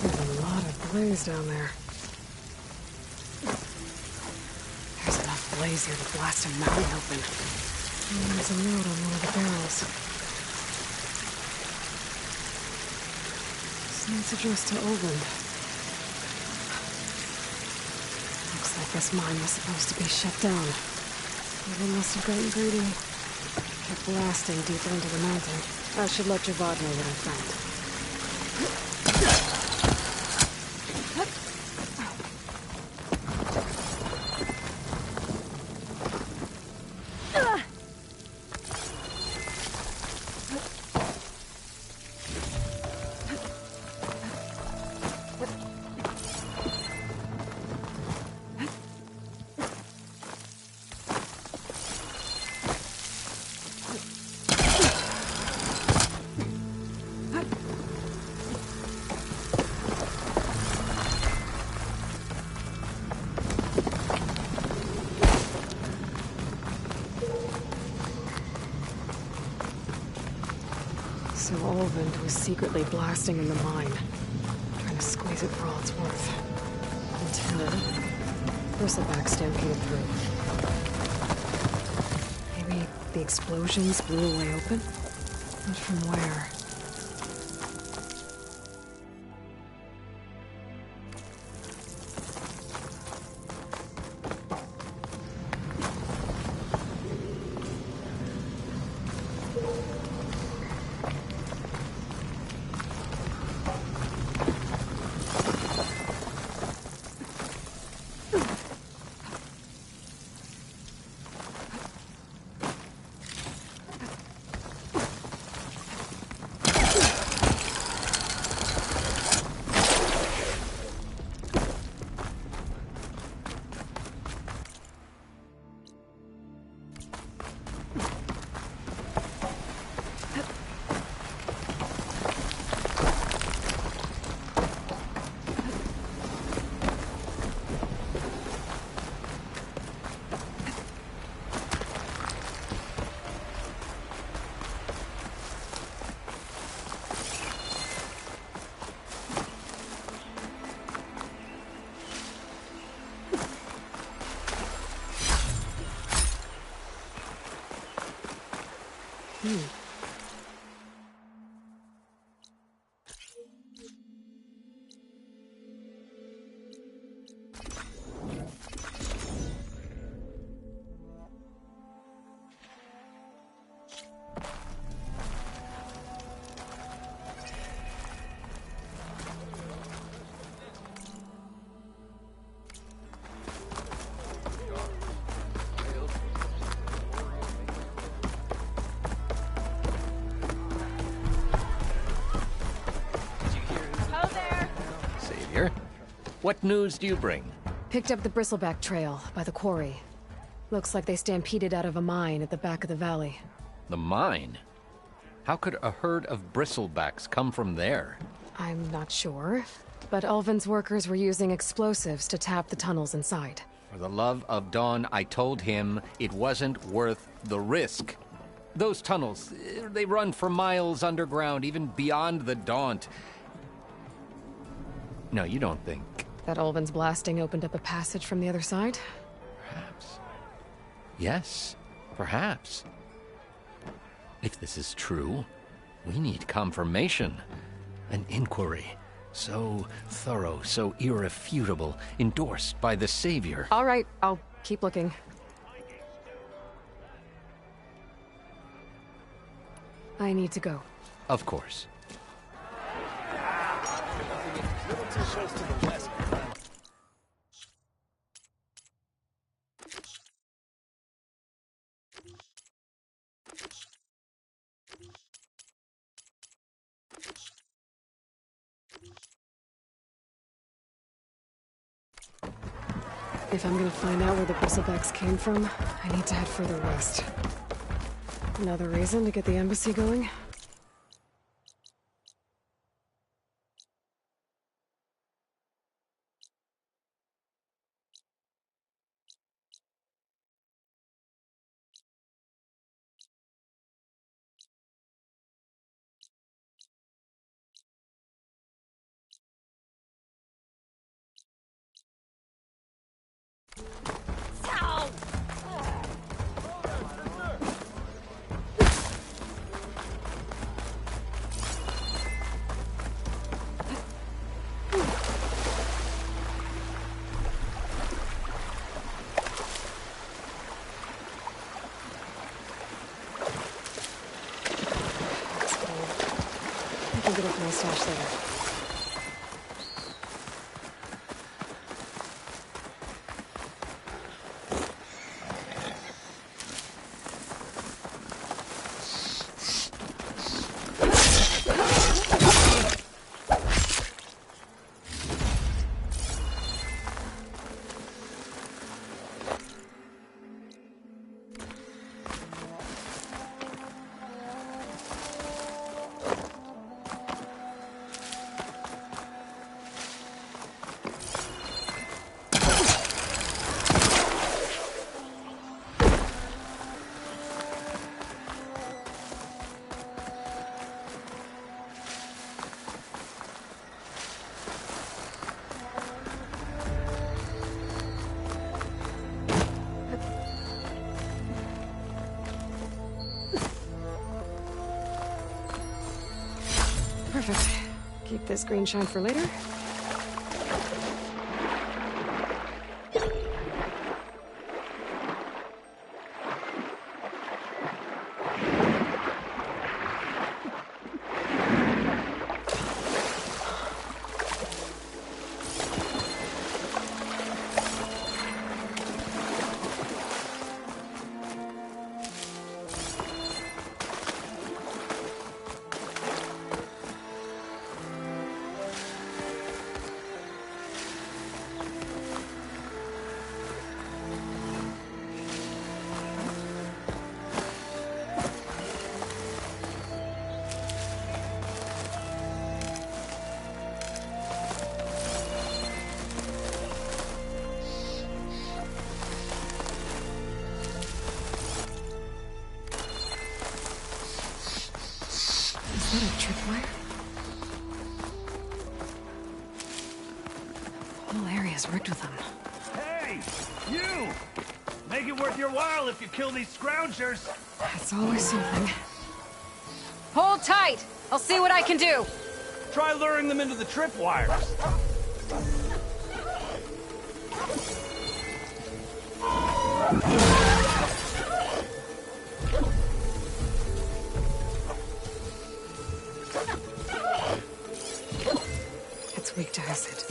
A: There's a lot of blaze down there. Blaze here to blast a mountain open. And there's a note on one of the barrels. This note's addressed to Olin. Looks like This mine was supposed to be shut down. Someone must have gotten greedy. Kept blasting deeper into the mountain. I should let Javad know what I found. So Olvend was secretly blasting in the mine, trying to squeeze it for all it's worth. Until Bristleback stampeded through. Maybe the explosions blew a way open? But from where?
F: What news do you bring?
A: Picked up the Bristleback trail by the quarry. Looks like they stampeded out of a mine at the back of the valley.
F: The mine? How could a herd of bristlebacks come from there?
A: I'm not sure, but Ulvin's workers were using explosives to tap the tunnels inside.
F: For the love of Dawn, I told him it wasn't worth the risk. Those tunnels, they run for miles underground, even beyond the Daunt. No, you don't think...
A: That Ulvin's blasting opened up a passage from the other side?
F: Perhaps. Yes, perhaps. If this is true, we need confirmation. An inquiry. So thorough, so irrefutable, endorsed by the Savior.
A: All right, I'll keep looking. I need to go.
F: Of course.
A: If I'm gonna find out where the Bristlebacks came from, I need to head further west. Another reason to get the embassy going? get it from my stash later. Perfect. Keep this green shine for later. Is that a tripwire? The whole area's rigged with them.
I: Hey! You! Make it worth your while if you kill these scroungers!
A: That's always something.
G: Hold tight! I'll see what I can do!
I: Try luring them into the tripwires.
A: It's weak to acid.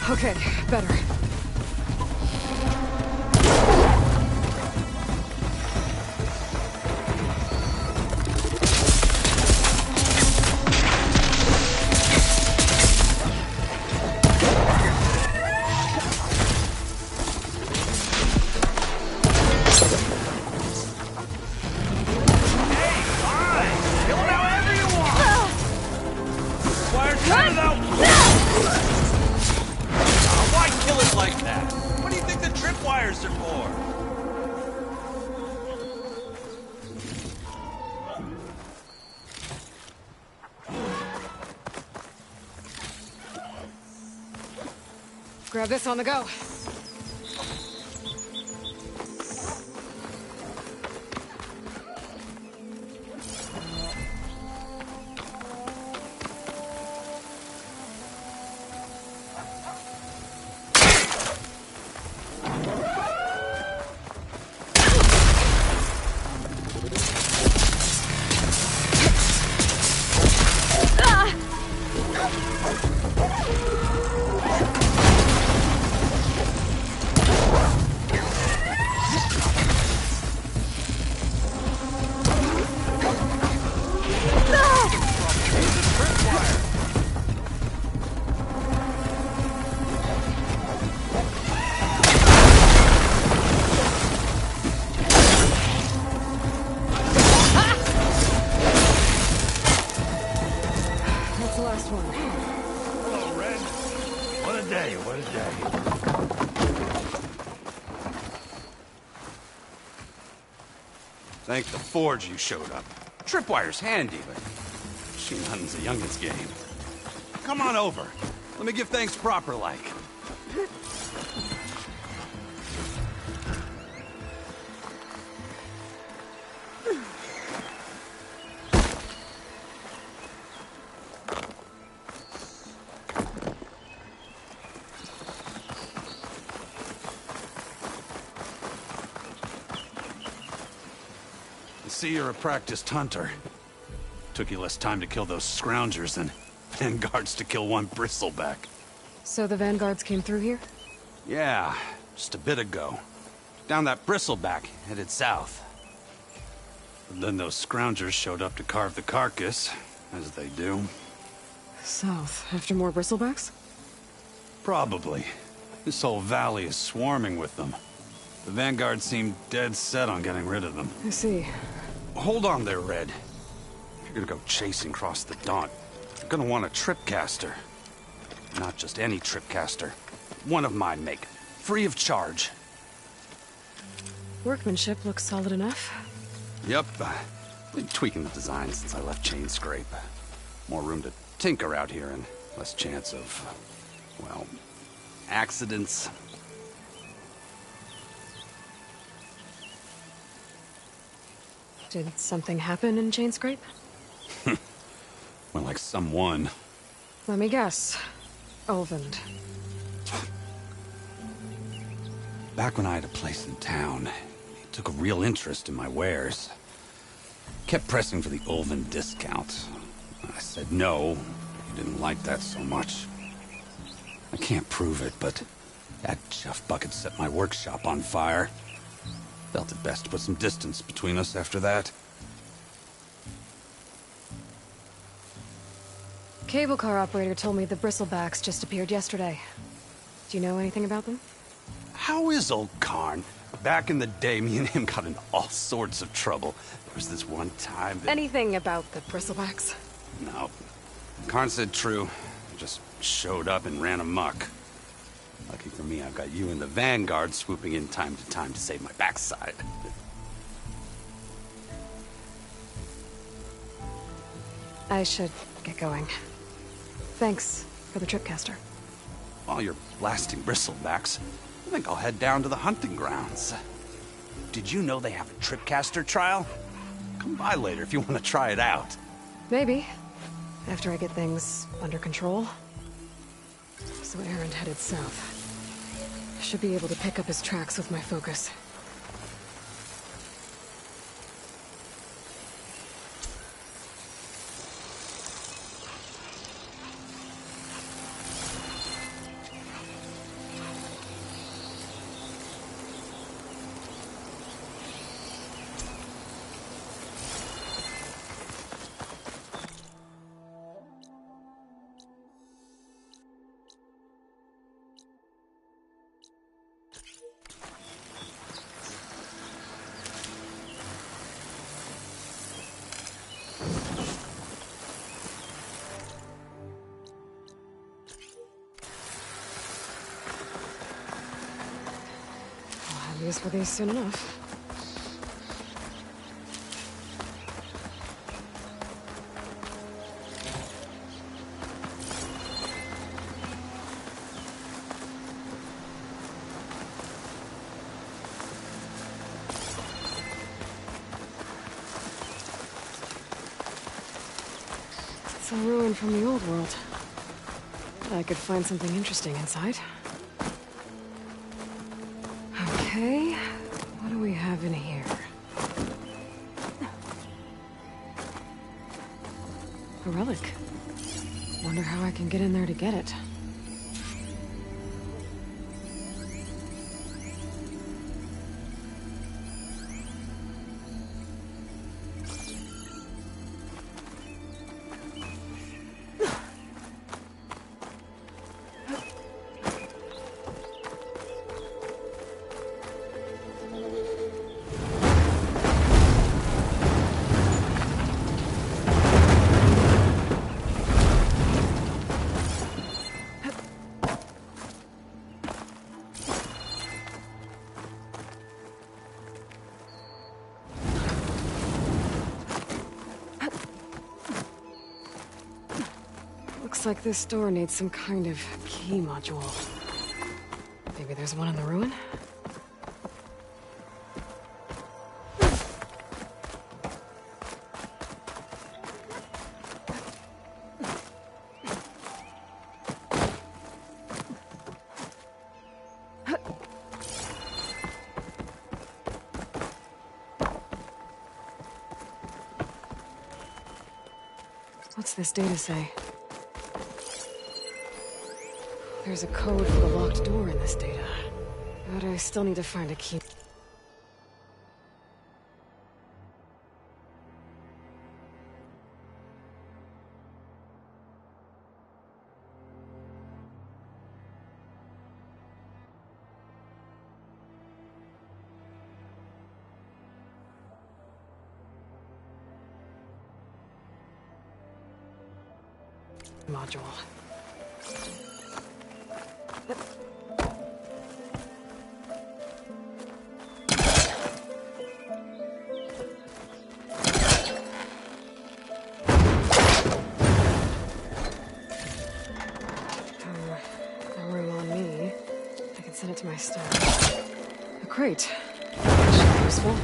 A: Okay, better.
I: Tripwires are for?
A: Grab this on the go.
M: Thank the Forge you showed up. Tripwire's handy, but machine hunting's a youngin's game. Come on over. Let me give thanks proper like. I see you're a practiced hunter. Took you less time to kill those scroungers than Vanguards to kill one bristleback.
A: So the Vanguards came through here?
M: Yeah, just a bit ago. Down that bristleback, headed south. But then those scroungers showed up to carve the carcass, as they do.
A: South, after more bristlebacks?
M: Probably. This whole valley is swarming with them. The Vanguard seemed dead set on getting rid of them.
A: I see.
M: Hold on there, Red. If you're gonna go chasing across the Daunt, you're gonna want a tripcaster. Not just any tripcaster. One of my make. Free of charge.
A: Workmanship looks solid enough.
M: Yep. Been tweaking the design since I left Chainscrape. More room to tinker out here and less chance of, well, accidents.
A: Did something happen in Chainscrape?
M: Well, like someone.
A: Let me guess. Ulvund.
M: Back when I had a place in town, he took a real interest in my wares. Kept pressing for the Ulvund discount. I said no. He didn't like that so much. I can't prove it, but that chuff bucket set my workshop on fire. Felt it best to put some distance between us after that.
A: Cable car operator told me the bristlebacks just appeared yesterday. Do you know anything about them?
M: How is old Karn? Back in the day, me and him got into all sorts of trouble. There was this one time that...
A: Anything about the bristlebacks?
M: No. Karn said true. Just showed up and ran amok. Lucky for me, I've got you and the Vanguard swooping in time to save my backside.
A: I should get going. Thanks for the tripcaster.
M: While you're blasting bristlebacks, I think I'll head down to the hunting grounds. Did you know they have a tripcaster trial? Come by later if you want to try it out.
A: Maybe. After I get things under control. So Erend headed south. I should be able to pick up his tracks with my focus. Use for these soon enough. It's a ruin from the old world. I could find something interesting inside. Okay, what do we have in here? A relic. Wonder how I can get in there to get it. Looks like this door needs some kind of key module. Maybe there's one in the ruin? What's this data say? There's a code for the locked door in this data. But I still need to find a key. Module. No room on me. I can send it to my staff. A crate. That should be useful.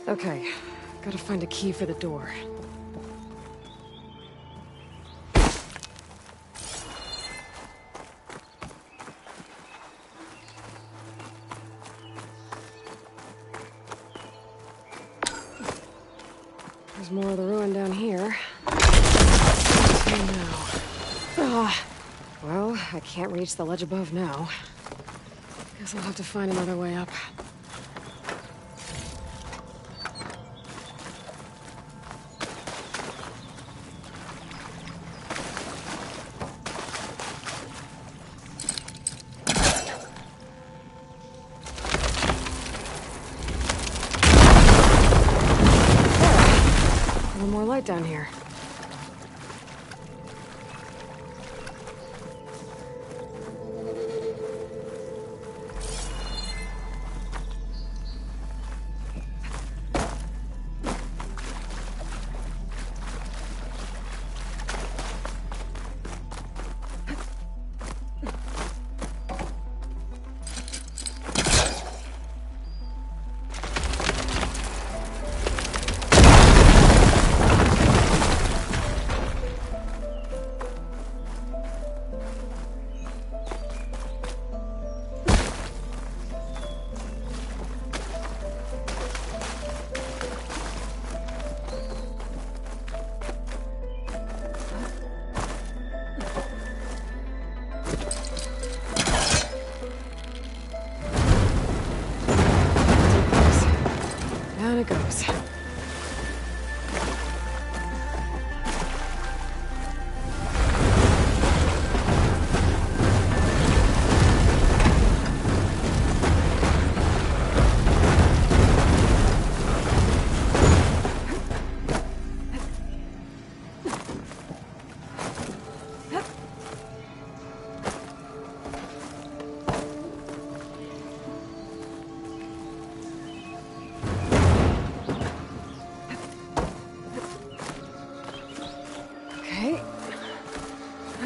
A: Okay, gotta find a key for the door. There's more of the ruin down here. Well, I can't reach the ledge above now. Guess I'll have to find another way up. Down here. Down it goes.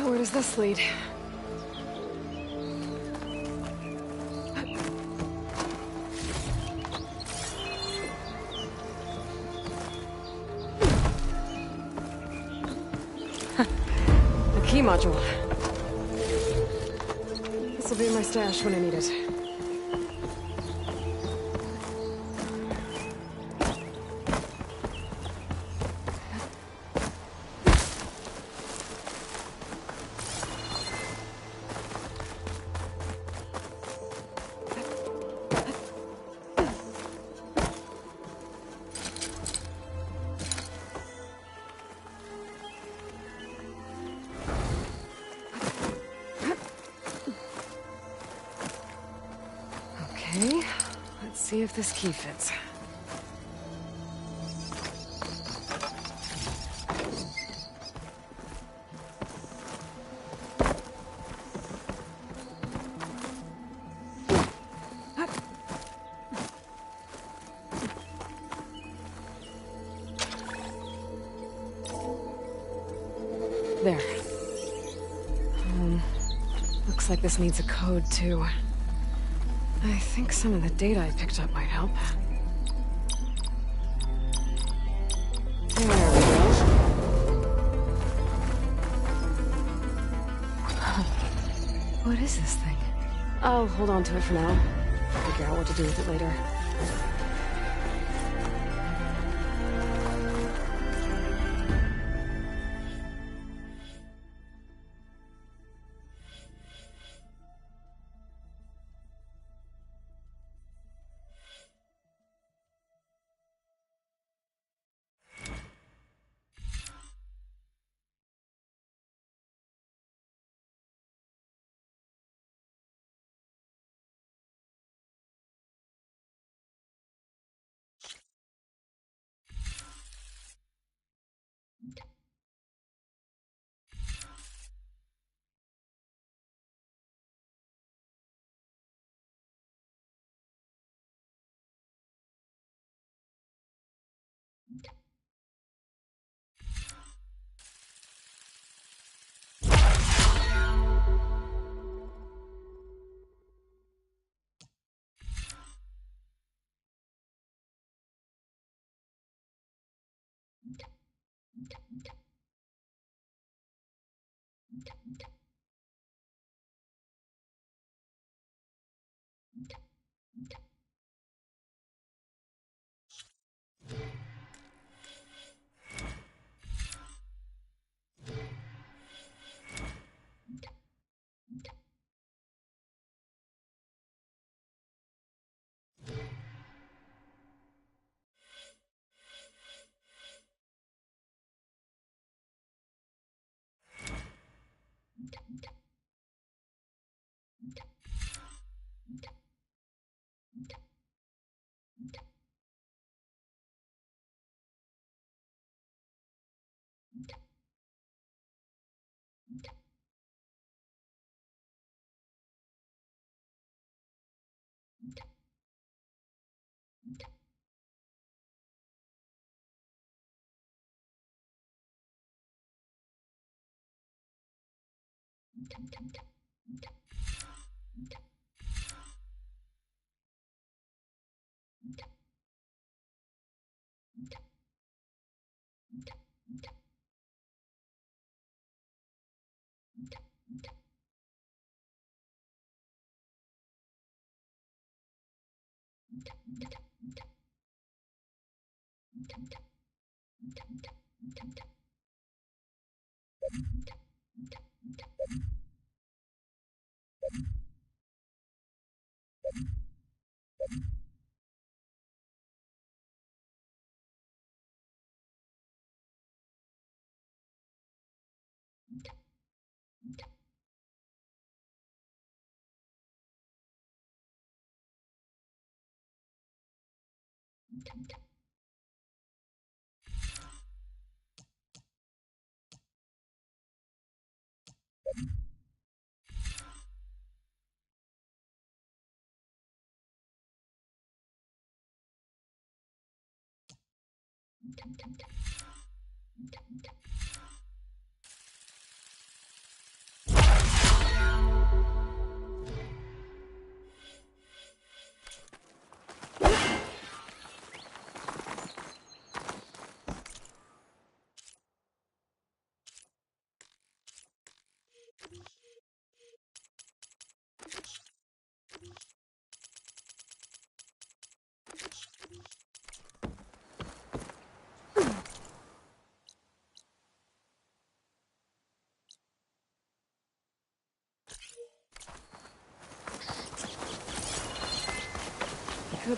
A: Where does this lead? The key module. This will be in my stash when I need it. Okay, let's see if this key fits. There. Looks like this needs a code, too. I think some of the data I picked up might help. There we go. What is this thing? I'll hold on to it for now. Figure out what to do with it later.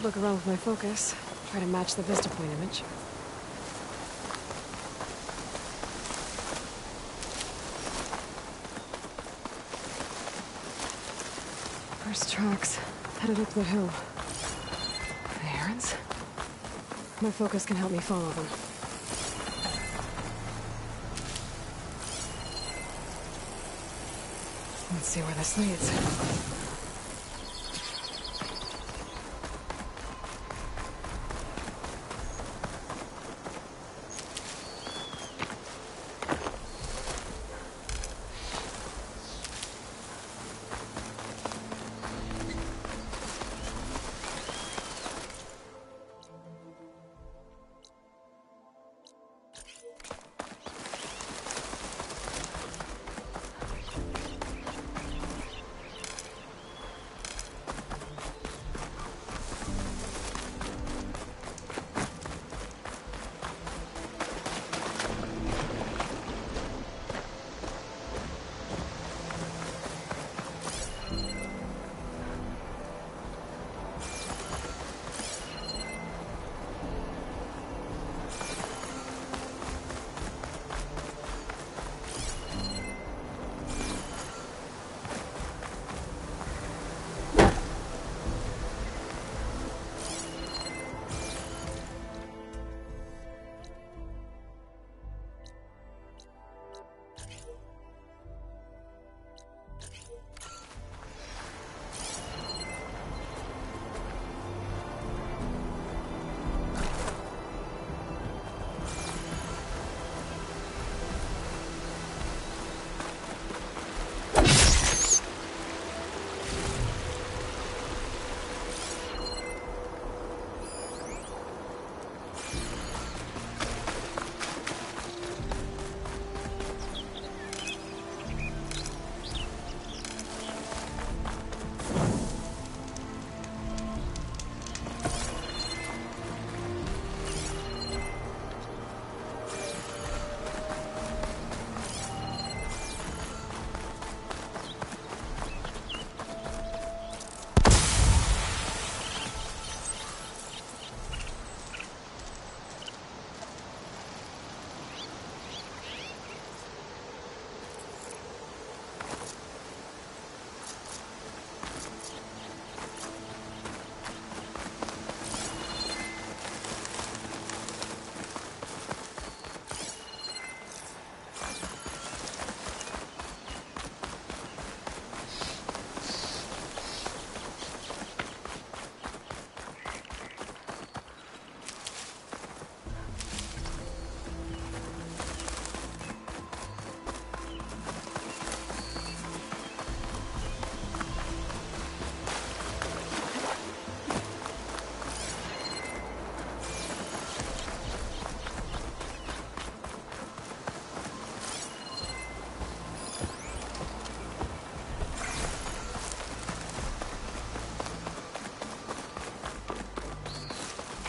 A: could look around with my focus. Try to match the Vista Point image. First tracks, headed up the hill. The herons? My focus can help me follow them. Let's see where this leads.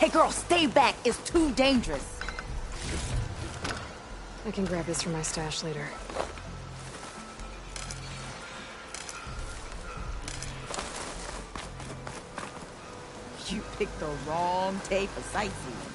L: Hey girl, stay back. It's too dangerous.
A: I can grab this from my stash later.
L: You picked the wrong day for sightseeing.